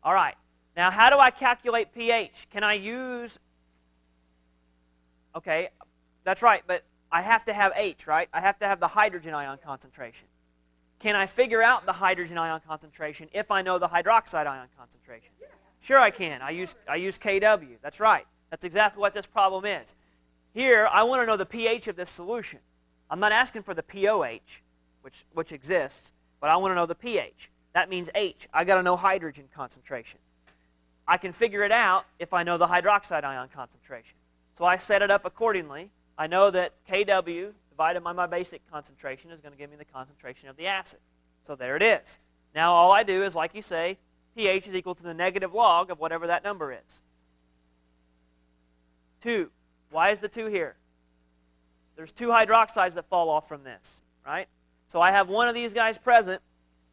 All right. Now, how do I calculate pH? Can I use... Okay, that's right, but I have to have H, right? I have to have the hydrogen ion concentration. Can I figure out the hydrogen ion concentration if I know the hydroxide ion concentration? Sure I can. I use KW. That's right. That's exactly what this problem is. Here, I want to know the pH of this solution. I'm not asking for the POH, which exists, but I want to know the pH. That means H. I got to know hydrogen concentration. I can figure it out if I know the hydroxide ion concentration. So I set it up accordingly. I know that KW divided by my basic concentration is going to give me the concentration of the acid. So there it is. Now all I do is, like you say, pH is equal to the negative log of whatever that number is. 2. Why is the 2 here? There's 2 hydroxides that fall off from this, right? So I have one of these guys present,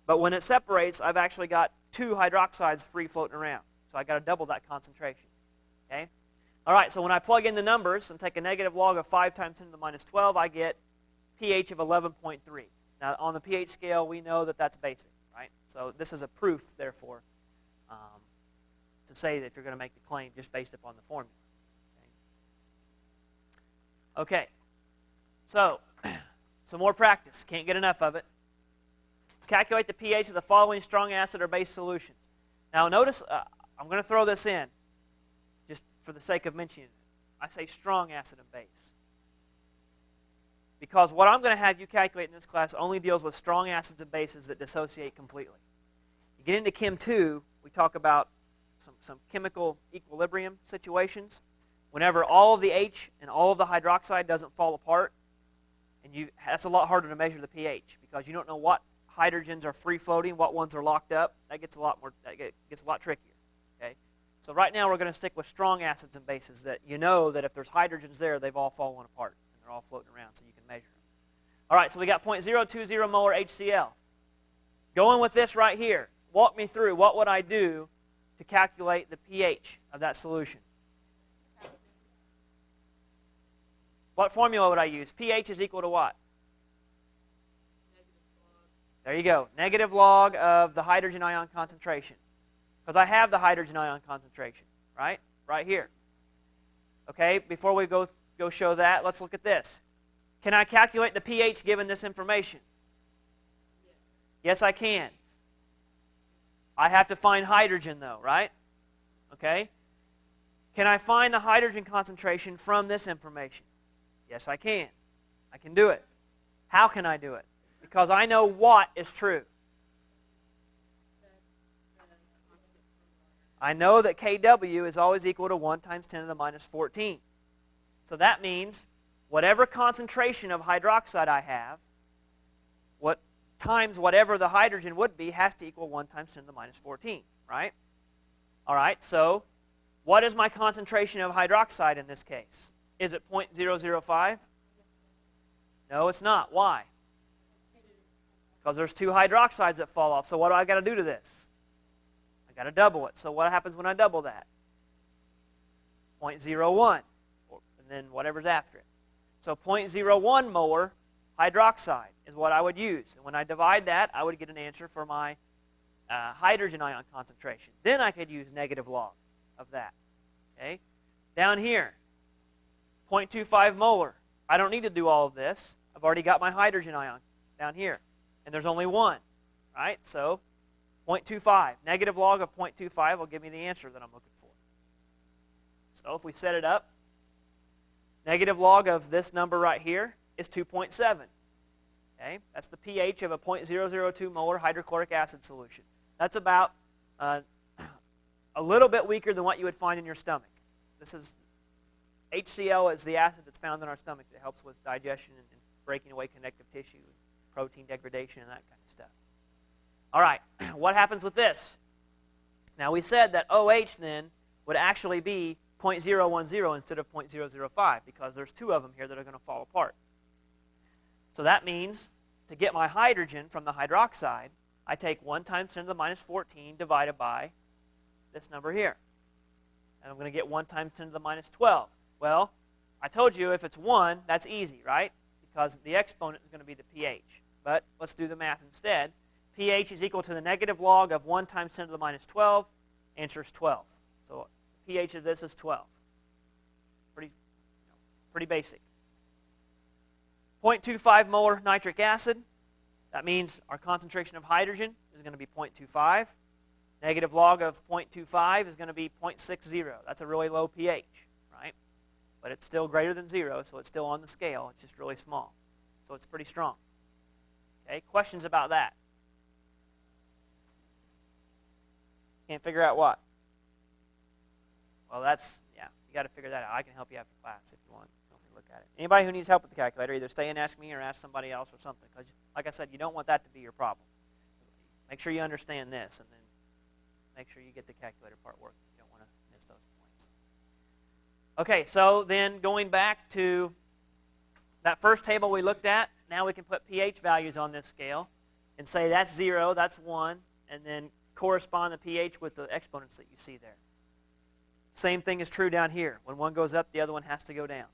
but when it separates, I've actually got 2 hydroxides free floating around. So I've got to double that concentration. Okay? All right, so when I plug in the numbers and take a negative log of 5 times 10 to the minus 12, I get pH of 11.3. Now, on the pH scale, we know that that's basic, right? So this is a proof, therefore, to say that if you're going to make the claim just based upon the formula. Okay, so some more practice. Can't get enough of it. Calculate the pH of the following strong acid or base solutions. Now, notice, I'm going to throw this in just for the sake of mentioning it. I say strong acid and base. Because what I'm going to have you calculate in this class only deals with strong acids and bases that dissociate completely. You get into Chem 2, we talk about some chemical equilibrium situations. Whenever all of the H and all of the hydroxide doesn't fall apart, and that's a lot harder to measure the pH because you don't know what hydrogens are free floating, what ones are locked up. That gets a lot trickier. Okay? So right now we're going to stick with strong acids and bases that you know that if there's hydrogens there, they've all fallen apart and they're all floating around so you can measure them. All right, so we got 0.020 molar HCl. Going with this right here, walk me through what would I do to calculate the pH of that solution. What formula would I use? pH is equal to what? There you go. Negative log of the hydrogen ion concentration. Because I have the hydrogen ion concentration, right? Right here. Okay, before we go show that, let's look at this. Can I calculate the pH given this information? Yes, I can. I have to find hydrogen though, right? Okay. Can I find the hydrogen concentration from this information? Yes, I can. I can do it. How can I do it? Because I know what is true. I know that KW is always equal to 1 times 10 to the minus 14. So that means whatever concentration of hydroxide I have, times whatever the hydrogen would be, has to equal 1 times 10 to the minus 14, right? All right, so what is my concentration of hydroxide in this case? Is it 0.005? No, it's not. Why? because there's 2 hydroxides that fall off. So what do I got to do to this? I got to double it. So what happens when I double that? 0.01, and then whatever's after it. So 0.01 molar hydroxide is what I would use. And when I divide that, I would get an answer for my hydrogen ion concentration. Then I could use negative log of that. Okay? Down here, 0.25 molar. I don't need to do all of this. I've already got my hydrogen ion down here. And there's only one, right? So 0.25. Negative log of 0.25 will give me the answer that I'm looking for. So if we set it up, negative log of this number right here is 2.7. Okay? That's the pH of a 0.002 molar hydrochloric acid solution. That's about a little bit weaker than what you would find in your stomach. This is HCl is the acid that's found in our stomach that helps with digestion and breaking away connective tissue, protein degradation, and that kind of stuff. All right, what happens with this? Now we said that OH then would actually be 0.010 instead of 0.005 because there's 2 of them here that are going to fall apart. So that means to get my hydrogen from the hydroxide, I take 1 times 10 to the minus 14 divided by this number here. And I'm going to get 1 times 10 to the minus 12. Well, I told you if it's 1, that's easy, right? Because the exponent is going to be the pH. But let's do the math instead. pH is equal to the negative log of 1 times 10 to the minus 12. Answer is 12. So the pH of this is 12. Pretty basic. 0.25 molar nitric acid. That means our concentration of hydrogen is going to be 0.25. Negative log of 0.25 is going to be 0.60. That's a really low pH, right? But it's still greater than 0, so it's still on the scale. It's just really small. So it's pretty strong. Okay, questions about that? Can't figure out what? Well, you got to figure that out. I can help you after class if you want. Look at it. Anybody who needs help with the calculator, either stay and ask me or ask somebody else or something. Because, like I said, you don't want that to be your problem. Make sure you understand this, and then make sure you get the calculator part working. You don't want to miss those points. Okay, so then going back to that first table we looked at, now we can put pH values on this scale and say that's 0, that's 1, and then correspond the pH with the exponents that you see there. Same thing is true down here. When one goes up, the other one has to go down.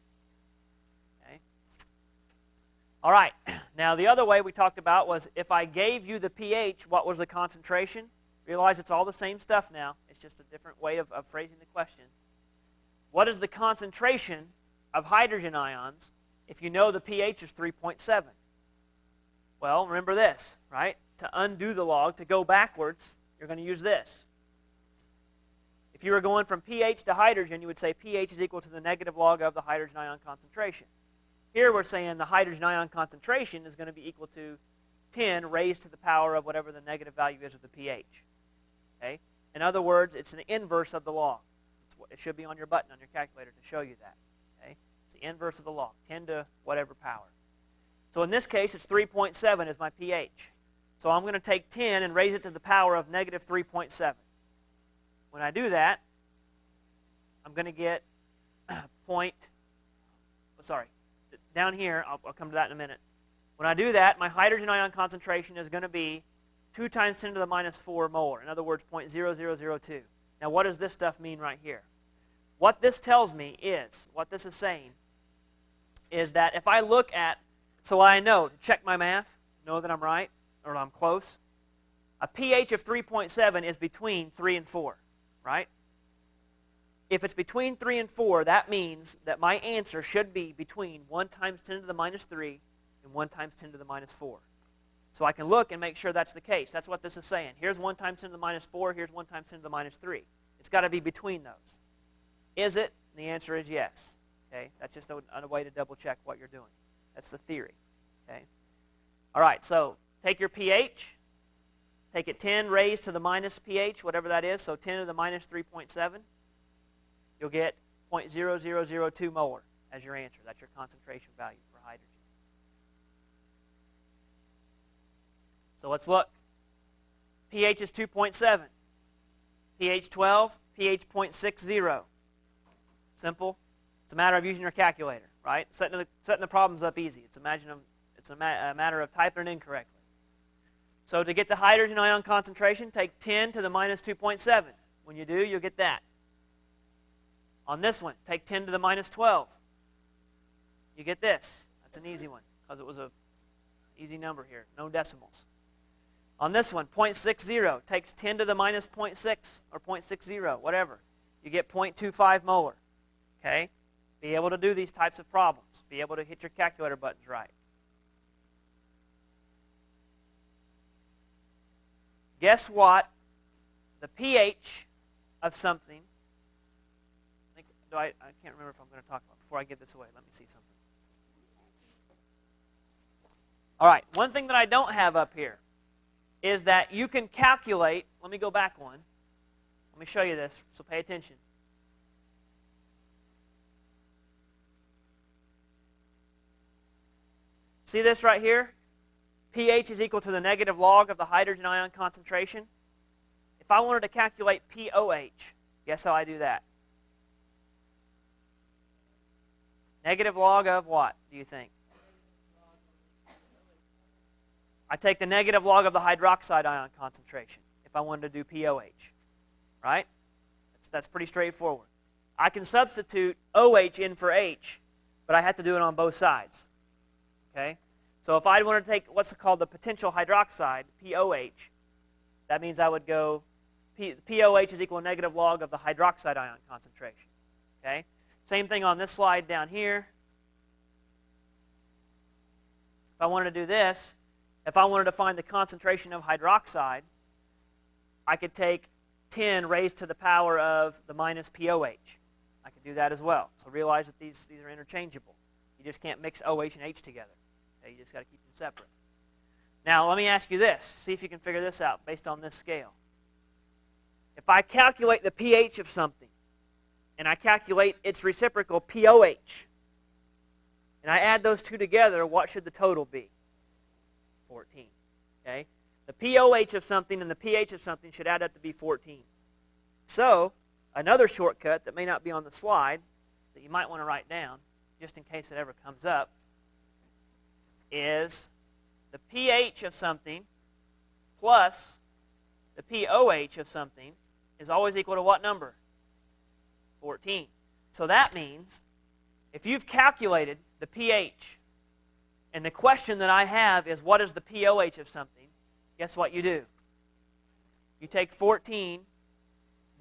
All right, now the other way we talked about was if I gave you the pH, what was the concentration? Realize it's all the same stuff now. It's just a different way of phrasing the question. What is the concentration of hydrogen ions if you know the pH is 3.7? Well, remember this, right? To undo the log, to go backwards, you're going to use this. If you were going from pH to hydrogen, you would say pH is equal to the negative log of the hydrogen ion concentration. Here we're saying the hydrogen ion concentration is going to be equal to 10 raised to the power of whatever the negative value is of the pH. Okay? In other words, it's an inverse of the log. It should be on your button on your calculator to show you that. Okay? It's the inverse of the log, 10 to whatever power. So in this case, it's 3.7 is my pH. So I'm going to take 10 and raise it to the power of negative 3.7. When I do that, I'm going to get down here, I'll come to that in a minute. When I do that, my hydrogen ion concentration is going to be 2 times 10 to the minus 4 molar. In other words, 0.0002. Now, what does this stuff mean right here? What this tells me is, what this is saying, is that if I look at, so I know, to check my math, know that I'm right, or I'm close, a pH of 3.7 is between 3 and 4, right? If it's between 3 and 4, that means that my answer should be between 1 times 10 to the minus 3 and 1 times 10 to the minus 4. So I can look and make sure that's the case. That's what this is saying. Here's 1 times 10 to the minus 4. Here's 1 times 10 to the minus 3. It's got to be between those. Is it? And the answer is yes. Okay? That's just a way to double check what you're doing. That's the theory. Okay? All right, so take your pH. Take it 10 raised to the minus pH, whatever that is, so 10 to the minus 3.7. You'll get 0.0002 molar as your answer. That's your concentration value for hydrogen. So let's look. pH is 2.7. pH 12, pH 0.60. Simple. It's a matter of using your calculator, right? Setting the problems up easy. It's a matter of typing it in correctly. So to get the hydrogen ion concentration, take 10 to the minus 2.7. When you do, you'll get that. On this one, take 10 to the minus 12. You get this. That's an easy one because it was an easy number here. No decimals. On this one, 0.60 takes 10 to the minus 0.6 or 0.60, whatever. You get 0.25 molar. Okay? Be able to do these types of problems. Be able to hit your calculator buttons right. Guess what? The pH of something. I can't remember if I'm going to talk about it. Before I give this away, let me see something. All right, one thing that I don't have up here is that you can calculate. Let me go back one. Let me show you this, so pay attention. See this right here? pH is equal to the negative log of the hydrogen ion concentration. If I wanted to calculate pOH, guess how I do that? Negative log of what, do you think? I take the negative log of the hydroxide ion concentration if I wanted to do pOH, right? That's pretty straightforward. I can substitute OH in for H, but I have to do it on both sides, okay? So if I wanted to take what's called the potential hydroxide, pOH, that means I would go, pOH is equal to negative log of the hydroxide ion concentration, okay? Same thing on this slide down here. If I wanted to do this, if I wanted to find the concentration of hydroxide, I could take 10 raised to the power of the minus pOH. I could do that as well. So realize that these are interchangeable. You just can't mix OH and H together. Okay, you just got to keep them separate. Now, let me ask you this. See if you can figure this out based on this scale. If I calculate the pH of something, and I calculate its reciprocal pOH, and I add those two together, what should the total be? 14. Okay? The pOH of something and the pH of something should add up to be 14. So, another shortcut that may not be on the slide that you might want to write down, just in case it ever comes up, is the pH of something plus the pOH of something is always equal to what number? 14. So that means if you've calculated the pH and the question that I have is what is the pOH of something, guess what you do? You take 14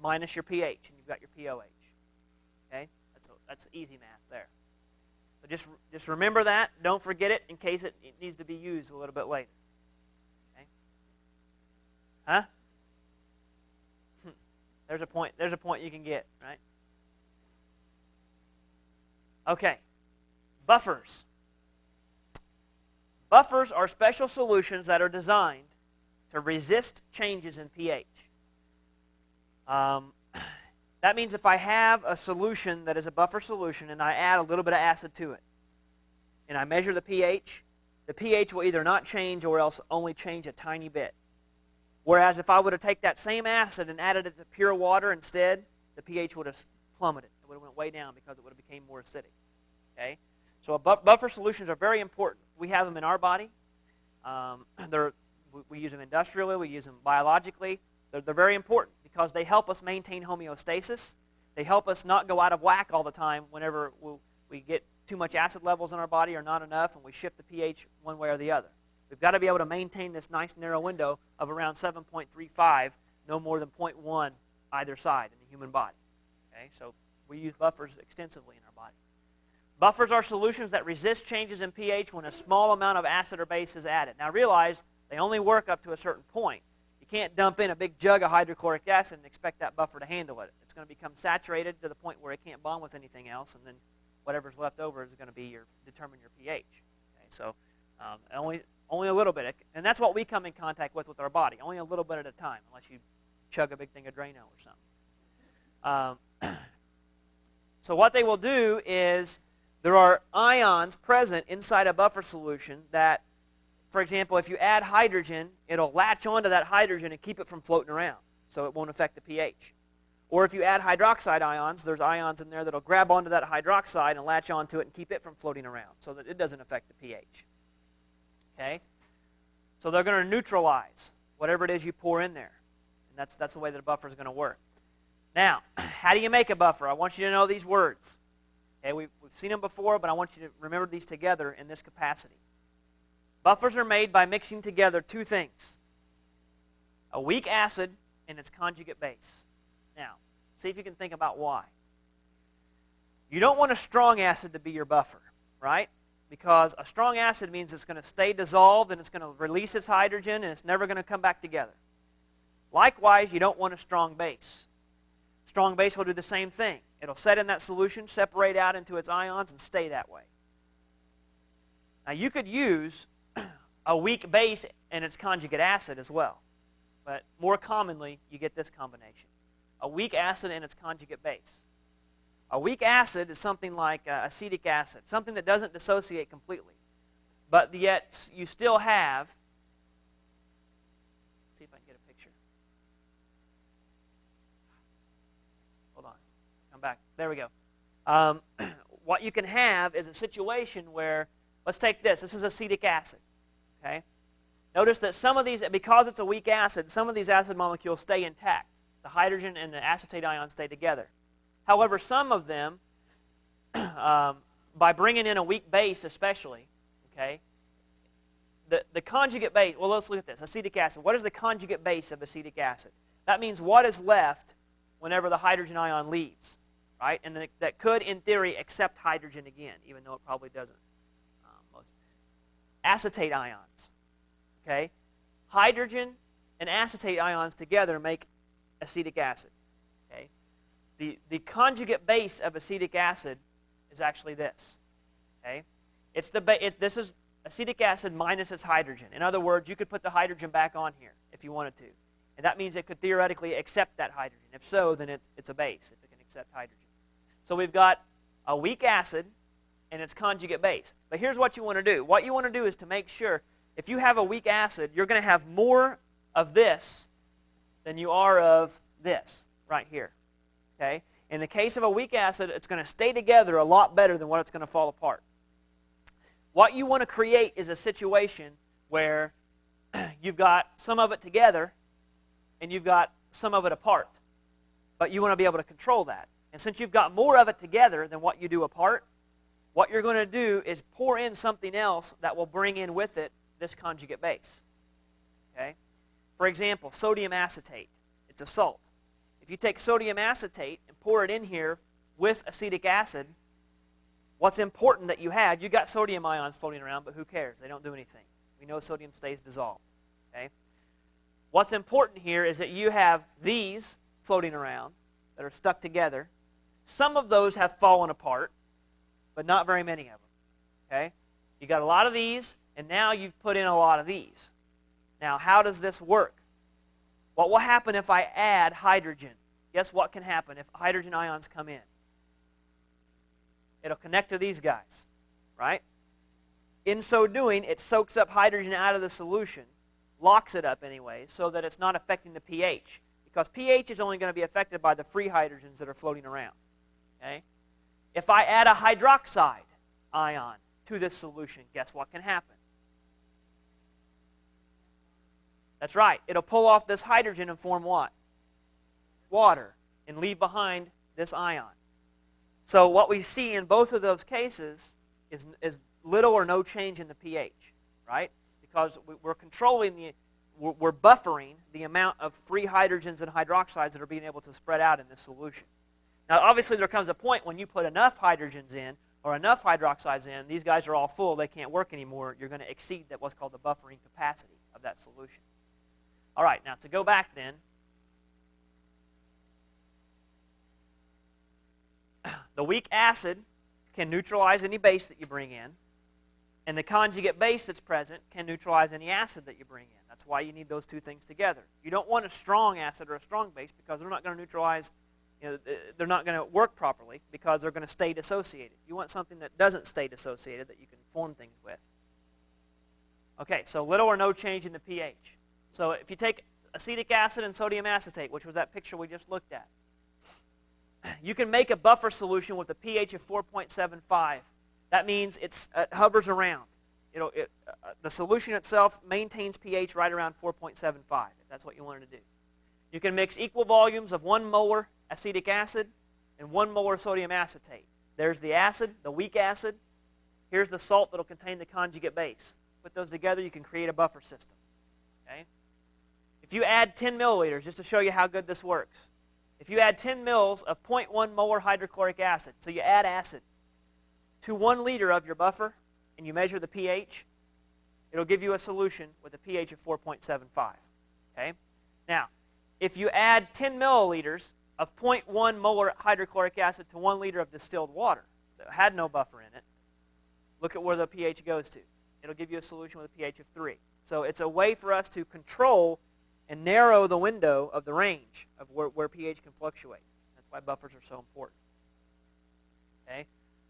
minus your pH and you've got your pOH. Okay? That's easy math there. So just remember that. Don't forget it in case it needs to be used a little bit later. Okay? Huh? There's a point you can get, right? Okay. Buffers. Buffers are special solutions that are designed to resist changes in pH. That means if I have a solution that is a buffer solution and I add a little bit of acid to it, and I measure the pH will either not change or else only change a tiny bit. Whereas if I would have taken that same acid and added it to pure water instead, the pH would have plummeted. It would have went way down because it would have become more acidic. Okay? So buffer solutions are very important. We have them in our body. We use them industrially. We use them biologically. They're very important because they help us maintain homeostasis. They help us not go out of whack all the time whenever we get too much acid levels in our body or not enough and we shift the pH one way or the other. We've got to be able to maintain this nice narrow window of around 7.35, no more than 0.1 either side in the human body. Okay? So we use buffers extensively in our body. Buffers are solutions that resist changes in pH when a small amount of acid or base is added. Now realize they only work up to a certain point. You can't dump in a big jug of hydrochloric acid and expect that buffer to handle it. It's going to become saturated to the point where it can't bond with anything else, and then whatever's left over is going to determine your pH. Okay? So only a little bit. And that's what we come in contact with our body, only a little bit at a time, unless you chug a big thing of Drano or something. So what they will do is there are ions present inside a buffer solution that, for example, if you add hydrogen, it'll latch onto that hydrogen and keep it from floating around, so it won't affect the pH. Or if you add hydroxide ions, there's ions in there that'll grab onto that hydroxide and latch onto it and keep it from floating around so that it doesn't affect the pH. Okay? So they're going to neutralize whatever it is you pour in there. And that's the way that a buffer is going to work. Now, how do you make a buffer? I want you to know these words. Okay, we've seen them before, but I want you to remember these together in this capacity. Buffers are made by mixing together two things: a weak acid and its conjugate base. Now, see if you can think about why. You don't want a strong acid to be your buffer, right? Because a strong acid means it's going to stay dissolved and it's going to release its hydrogen and it's never going to come back together. Likewise, you don't want a strong base. Strong base will do the same thing. It'll set in that solution, separate out into its ions, and stay that way. Now, you could use a weak base and its conjugate acid as well. But more commonly, you get this combination: a weak acid and its conjugate base. A weak acid is something like acetic acid, something that doesn't dissociate completely. But yet, you still have, see if I can get a picture. Hold on, come back. There we go. What you can have is a situation where, let's take this. This is acetic acid, okay? Notice that some of these, because it's a weak acid, some of these acid molecules stay intact. The hydrogen and the acetate ions stay together. However, some of them, by bringing in a weak base especially, okay, the conjugate base, well, let's look at this. Acetic acid. What is the conjugate base of acetic acid? That means what is left whenever the hydrogen ion leaves, right? And that could, in theory, accept hydrogen again, even though it probably doesn't. Acetate ions, okay? Hydrogen and acetate ions together make acetic acid, okay? The conjugate base of acetic acid is actually this, okay? This is acetic acid minus its hydrogen. In other words, you could put the hydrogen back on here if you wanted to. And that means it could theoretically accept that hydrogen. If so, then it's a base, if it can accept hydrogen. So we've got a weak acid and its conjugate base. But here's what you want to do. What you want to do is to make sure, if you have a weak acid, you're going to have more of this than you are of this right here. Okay? In the case of a weak acid, it's going to stay together a lot better than what it's going to fall apart. What you want to create is a situation where you've got some of it together and you've got some of it apart. But you want to be able to control that. And since you've got more of it together than what you do apart, what you're going to do is pour in something else that will bring in with it this conjugate base. Okay? For example, sodium acetate. It's a salt. If you take sodium acetate and pour it in here with acetic acid, what's important that you got sodium ions floating around, but who cares? They don't do anything. We know sodium stays dissolved. Okay? What's important here is that you have these floating around that are stuck together. Some of those have fallen apart, but not very many of them. Okay? You got a lot of these, and now you've put in a lot of these. Now, how does this work? What will happen if I add hydrogen? Guess what can happen if hydrogen ions come in? It'll connect to these guys, right? In so doing, it soaks up hydrogen out of the solution, locks it up anyway, so that it's not affecting the pH. Because pH is only going to be affected by the free hydrogens that are floating around. Okay? If I add a hydroxide ion to this solution, guess what can happen? That's right. It'll pull off this hydrogen and form what? Water, and leave behind this ion. So what we see in both of those cases is little or no change in the pH, right? Because we're controlling we're buffering the amount of free hydrogens and hydroxides that are being able to spread out in this solution. Now, obviously, there comes a point when you put enough hydrogens in or enough hydroxides in, these guys are all full, they can't work anymore. You're going to exceed what's called the buffering capacity of that solution. All right, now to go back then, the weak acid can neutralize any base that you bring in, and the conjugate base that's present can neutralize any acid that you bring in. That's why you need those two things together. You don't want a strong acid or a strong base because they're not going to neutralize, they're not going to work properly because they're going to stay dissociated. You want something that doesn't stay dissociated that you can form things with. Okay, so little or no change in the pH. So if you take acetic acid and sodium acetate, which was that picture we just looked at, you can make a buffer solution with a pH of 4.75. That means it hovers around. the solution itself maintains pH right around 4.75, if that's what you wanted to do. You can mix equal volumes of 1 molar acetic acid and 1 molar sodium acetate. There's the acid, the weak acid. Here's the salt that will contain the conjugate base. Put those together, you can create a buffer system. Okay? If you add 10 milliliters, just to show you how good this works, if you add 10 mils of 0.1 molar hydrochloric acid, so you add acid to 1 liter of your buffer, and you measure the pH, it'll give you a solution with a pH of 4.75. Okay? Now, if you add 10 milliliters of 0.1 molar hydrochloric acid to 1 liter of distilled water that had no buffer in it, look at where the pH goes to. It'll give you a solution with a pH of 3. So it's a way for us to control and narrow the window of the range of where pH can fluctuate. That's why buffers are so important. Okay?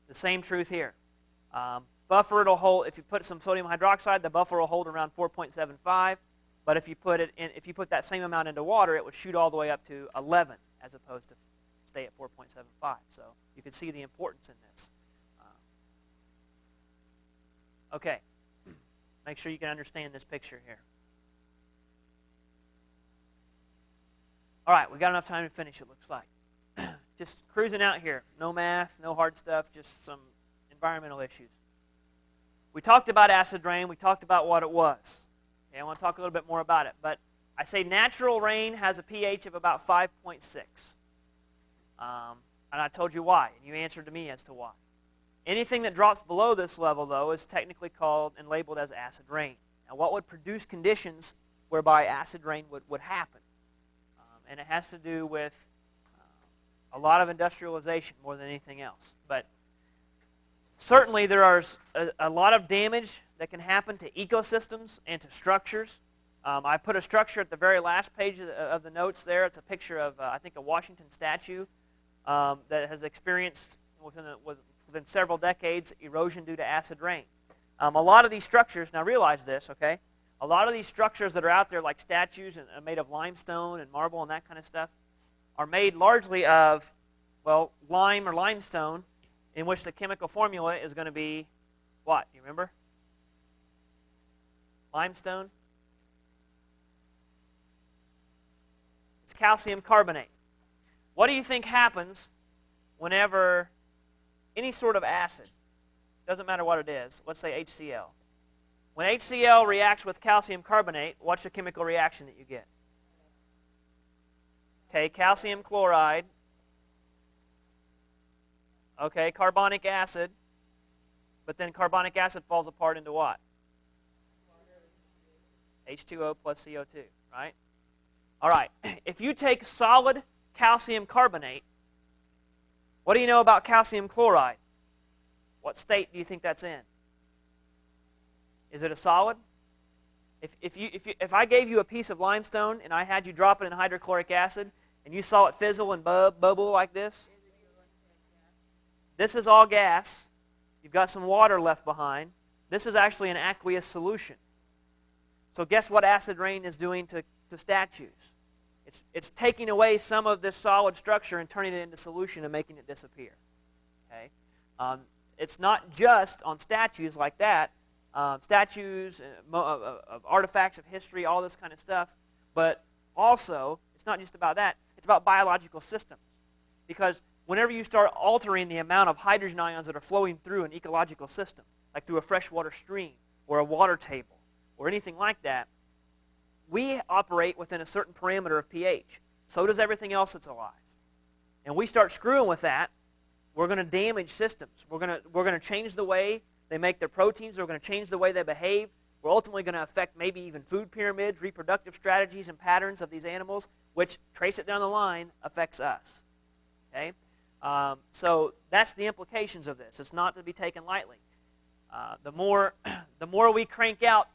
The same truth here. Buffer, it'll hold, if you put some sodium hydroxide, the buffer will hold around 4.75. But if you put that same amount into water, it would shoot all the way up to 11 as opposed to stay at 4.75. So you can see the importance in this. Okay. Make sure you can understand this picture here. All right, we got enough time to finish, it looks like. Just cruising out here. No math, no hard stuff, just some environmental issues. We talked about acid rain. We talked about what it was. Okay, I want to talk a little bit more about it. But I say natural rain has a pH of about 5.6. And I told you why, and you answered to me as to why. Anything that drops below this level, though, is technically called and labeled as acid rain. Now, what would produce conditions whereby acid rain would happen? And it has to do with a lot of industrialization more than anything else. But certainly there are a lot of damage that can happen to ecosystems and to structures. I put a structure at the very last page of the notes there. It's a picture of, I think, a Washington statue that has experienced, within several decades, erosion due to acid rain. A lot of these structures, now realize this, okay? A lot of these structures that are out there, like statues and made of limestone and marble and that kind of stuff, are made largely of, well, lime or limestone, in which the chemical formula is going to be what? Do you remember? Limestone? It's calcium carbonate. What do you think happens whenever any sort of acid, doesn't matter what it is, let's say HCl. When HCl reacts with calcium carbonate, what's the chemical reaction that you get? Okay, calcium chloride. Okay, carbonic acid. But then carbonic acid falls apart into what? H2O plus CO2, right? All right, if you take solid calcium carbonate, what do you know about calcium chloride? What state do you think that's in? Is it a solid? If I gave you a piece of limestone and I had you drop it in hydrochloric acid and you saw it fizzle and bubble like this, this is all gas. You've got some water left behind. This is actually an aqueous solution. So guess what acid rain is doing to statues? It's taking away some of this solid structure and turning it into solution and making it disappear. Okay? It's not just on statues like that. Statues, of artifacts of history, all this kind of stuff. But also, it's not just about that. It's about biological systems. Because whenever you start altering the amount of hydrogen ions that are flowing through an ecological system, like through a freshwater stream or a water table or anything like that, we operate within a certain parameter of pH. So does everything else that's alive. And we start screwing with that, we're going to damage systems. We're going to change the way they make their proteins. We're going to change the way they behave. We're ultimately going to affect maybe even food pyramids, reproductive strategies and patterns of these animals, which, trace it down the line, affects us. Okay? So that's the implications of this. It's not to be taken lightly. The more we crank out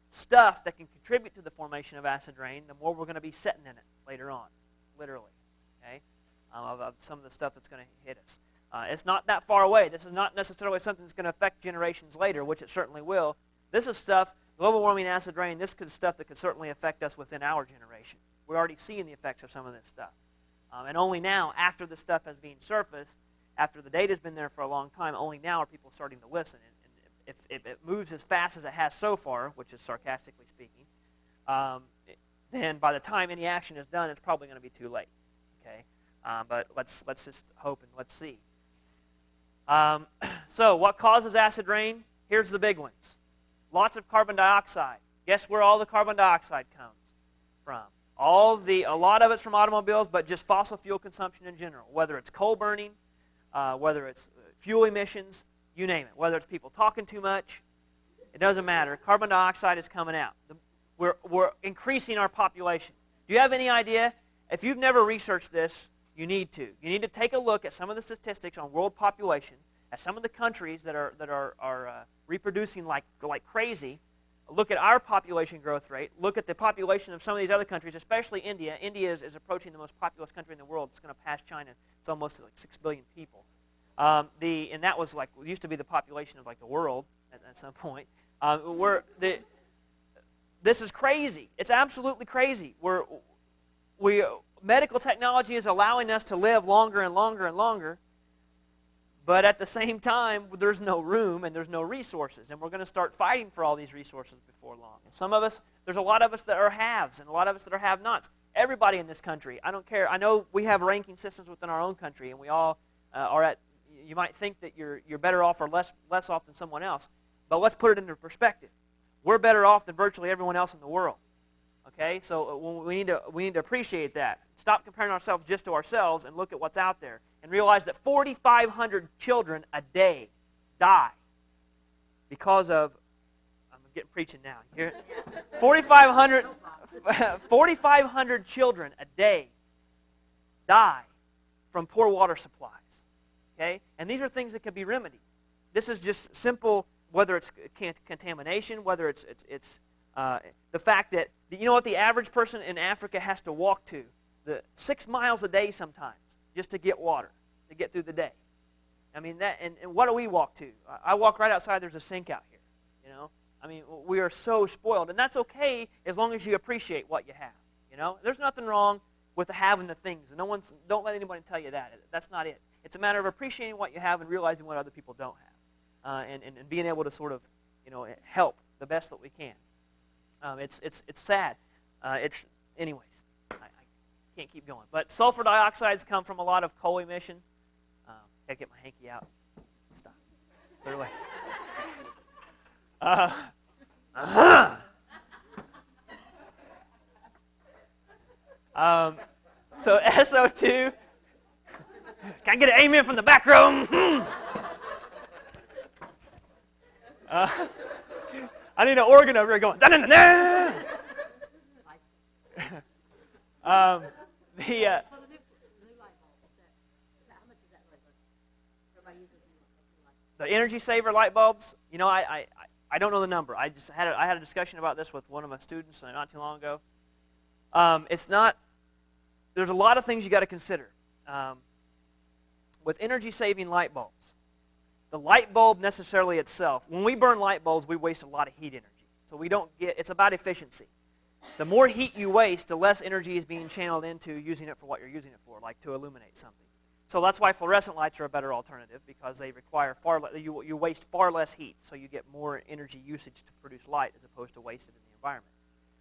stuff that can contribute to the formation of acid rain, the more we're going to be sitting in it later on, literally. Okay? Of some of the stuff that's going to hit us. It's not that far away. This is not necessarily something that's going to affect generations later, which it certainly will. This is stuff, global warming, acid rain, this is stuff that could certainly affect us within our generation. We're already seeing the effects of some of this stuff. And only now, after this stuff has been surfaced, after the data's been there for a long time, only now are people starting to listen if it moves as fast as it has so far, which is sarcastically speaking, then by the time any action is done, it's probably going to be too late. Okay, but let's just hope and let's see. So what causes acid rain? Here's the big ones. Lots of carbon dioxide. Guess where all the carbon dioxide comes from? A lot of it's from automobiles, but just fossil fuel consumption in general. Whether it's coal burning, whether it's fuel emissions, you name it. Whether it's people talking too much, it doesn't matter. Carbon dioxide is coming out. We're increasing our population. Do you have any idea? If you've never researched this, you need to. You need to take a look at some of the statistics on world population, at some of the countries that are reproducing like crazy. Look at our population growth rate. Look at the population of some of these other countries, especially India. India is approaching the most populous country in the world. It's going to pass China. It's almost like 6 billion people. And that was used to be the population of the world at some point. This is crazy. It's absolutely crazy. Medical technology is allowing us to live longer and longer and longer, but at the same time, there's no room and there's no resources, and we're going to start fighting for all these resources before long. And some of us, there's a lot of us that are haves and a lot of us that are have-nots. Everybody in this country, I don't care. I know we have ranking systems within our own country, and we all are at. You might think that you're better off or less off than someone else, but let's put it into perspective. We're better off than virtually everyone else in the world. Okay, so we need to appreciate that. Stop comparing ourselves just to ourselves and look at what's out there and realize that 4,500 children a day die because of. I'm getting preaching now. 4,500 children a day die from poor water supplies. Okay, and these are things that can be remedied. This is just simple. Whether it's contamination, whether it's the fact that, you know what the average person in Africa has to walk to? 6 miles a day sometimes just to get water, to get through the day. I mean, and what do we walk to? I walk right outside, there's a sink out here. You know, I mean, we are so spoiled, and that's okay as long as you appreciate what you have. You know, there's nothing wrong with having the things, and don't let anybody tell you that. That's not it. It's a matter of appreciating what you have and realizing what other people don't have. And being able to sort of, help the best that we can. It's sad. Anyways, I can't keep going. But sulfur dioxides come from a lot of coal emission. Gotta get my hanky out. Stop. Clear away. So SO2. Can I get an amen from the back row? I need an organ over here going. Da, da, da, da. So the new light bulb, how much is that really good? Everybody uses new light bulbs. The energy saver light bulbs. I don't know the number. I had a discussion about this with one of my students not too long ago. It's not. There's a lot of things you got to consider with energy saving light bulbs. The light bulb necessarily itself, when we burn light bulbs, we waste a lot of heat energy. So it's about efficiency. The more heat you waste, the less energy is being channeled into using it for what you're using it for, like to illuminate something. So that's why fluorescent lights are a better alternative, because they require you waste far less heat, so you get more energy usage to produce light as opposed to wasted in the environment.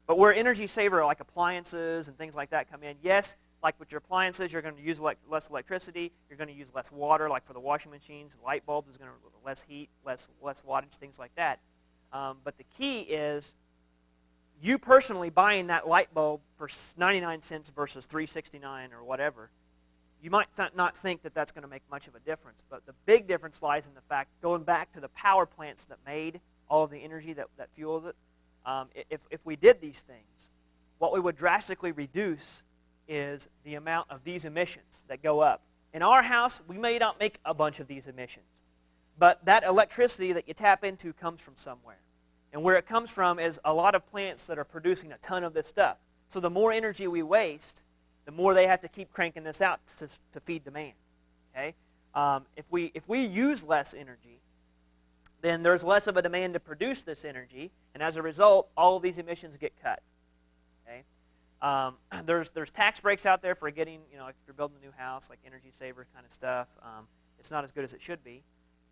But where energy saver, like appliances and things like that, come in, yes, like with your appliances, you're going to use less electricity. You're going to use less water, like for the washing machines. Light bulbs is going to less heat, less wattage, things like that. But the key is you personally buying that light bulb for 99 cents versus $3.69 or whatever. You might not think that that's going to make much of a difference, but the big difference lies in the fact, going back to the power plants that made all of the energy that fuels it, if we did these things, what we would drastically reduce is the amount of these emissions that go up. In our house, we may not make a bunch of these emissions, but that electricity that you tap into comes from somewhere. And where it comes from is a lot of plants that are producing a ton of this stuff. So the more energy we waste, the more they have to keep cranking this out to feed demand. Okay? If we use less energy, then there's less of a demand to produce this energy, and as a result, all of these emissions get cut. Okay? There's tax breaks out there for getting, if you're building a new house, like energy saver kind of stuff. It's not as good as it should be.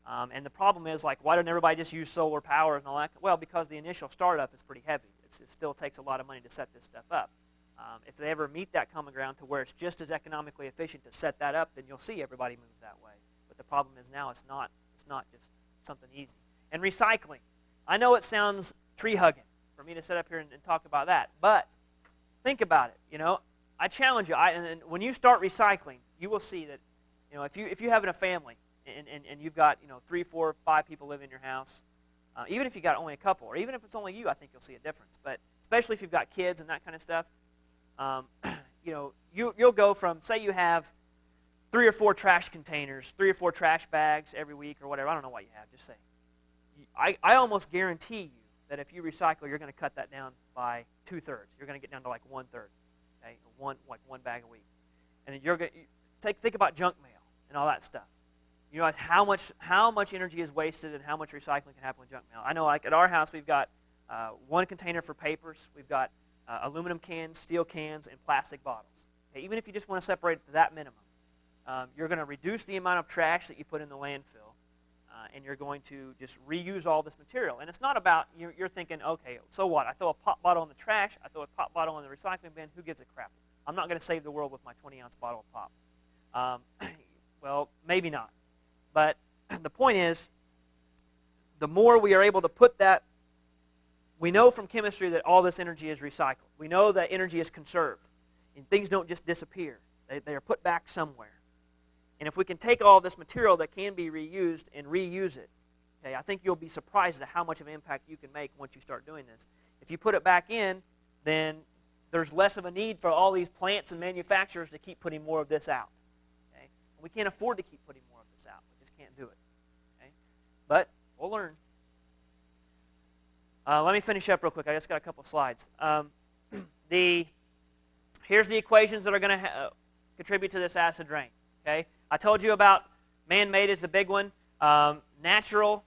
And the problem is, like, why doesn't everybody just use solar power and all that? Well, because the initial startup is pretty heavy. It still takes a lot of money to set this stuff up. If they ever meet that common ground to where it's just as economically efficient to set that up, then you'll see everybody move that way. But the problem is now it's not just something easy. And recycling. I know it sounds tree-hugging for me to sit up here and talk about that, but think about it. You know, I challenge you. And when you start recycling, you will see that, you know, if you have a family and you've got, you know, 3, 4, 5 people living in your house, even if you got only a couple, or even if it's only you, I think you'll see a difference. But especially if you've got kids and that kind of stuff, you know, you'll go from, say you have 3 or 4 trash containers, 3 or 4 trash bags every week or whatever. I don't know what you have. Just say. I almost guarantee you that if you recycle, you're going to cut that down by 2/3. You're going to get down to like 1/3, okay, one bag a week. And then you're going to think about junk mail and all that stuff. You know how much energy is wasted and how much recycling can happen with junk mail. I know, like at our house, we've got 1 container for papers. We've got aluminum cans, steel cans, and plastic bottles. Okay, even if you just want to separate it to that minimum, you're going to reduce the amount of trash that you put in the landfill, and you're going to just reuse all this material. And it's not about, you're thinking, okay, so what? I throw a pop bottle in the trash. I throw a pop bottle in the recycling bin. Who gives a crap? I'm not going to save the world with my 20-ounce bottle of pop. Well, maybe not. But the point is, the more we are able to put that, we know from chemistry that all this energy is recycled. We know that energy is conserved. And things don't just disappear. They are put back somewhere. And if we can take all this material that can be reused and reuse it, okay, I think you'll be surprised at how much of an impact you can make once you start doing this. If you put it back in, then there's less of a need for all these plants and manufacturers to keep putting more of this out. Okay? We can't afford to keep putting more of this out. We just can't do it. Okay? But we'll learn. Let me finish up real quick. I just got a couple slides. Here's the equations that are going to contribute to this acid rain. Okay? I told you about man-made is the big one. Natural,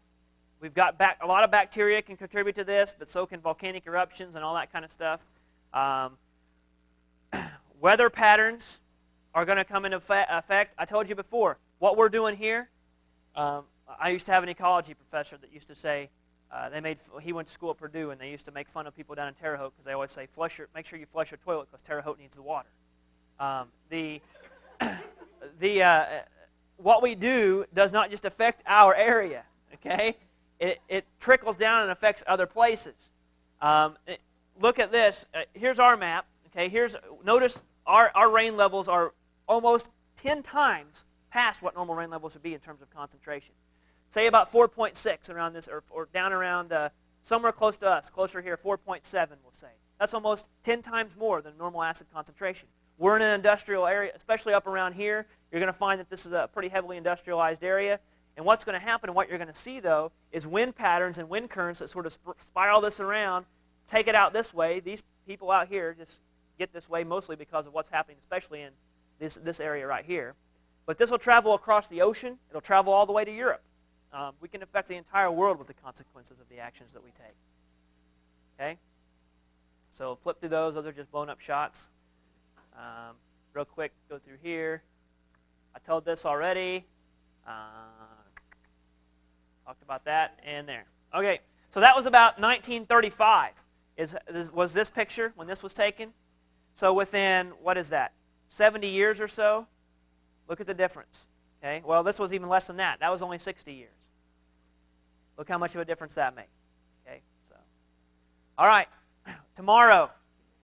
we've got a lot of bacteria can contribute to this, but so can volcanic eruptions and all that kind of stuff. Weather patterns are going to come into effect. I told you before, what we're doing here, I used to have an ecology professor that used to say, he went to school at Purdue, and they used to make fun of people down in Terre Haute because they always say, make sure you flush your toilet because Terre Haute needs the water. What we do does not just affect our area, okay? It trickles down and affects other places. Look at this. Here's our map, okay? Notice our rain levels are almost 10 times past what normal rain levels would be in terms of concentration. Say about 4.6 around this, or down around somewhere close to us, closer here, 4.7 we'll say. That's almost 10 times more than normal acid concentration. We're in an industrial area, especially up around here. You're going to find that this is a pretty heavily industrialized area. And what's going to happen, and what you're going to see, though, is wind patterns and wind currents that sort of spiral this around, take it out this way. These people out here just get this way mostly because of what's happening, especially in this area right here. But this will travel across the ocean. It'll travel all the way to Europe. We can affect the entire world with the consequences of the actions that we take. Okay? So flip through those. Those are just blown up shots. Real quick, go through here. I told this already. Talked about that and there. Okay, so that was about 1935 was this picture when this was taken. So within, what is that, 70 years or so? Look at the difference. Okay, well, this was even less than that. That was only 60 years. Look how much of a difference that made. Okay, so, all right, tomorrow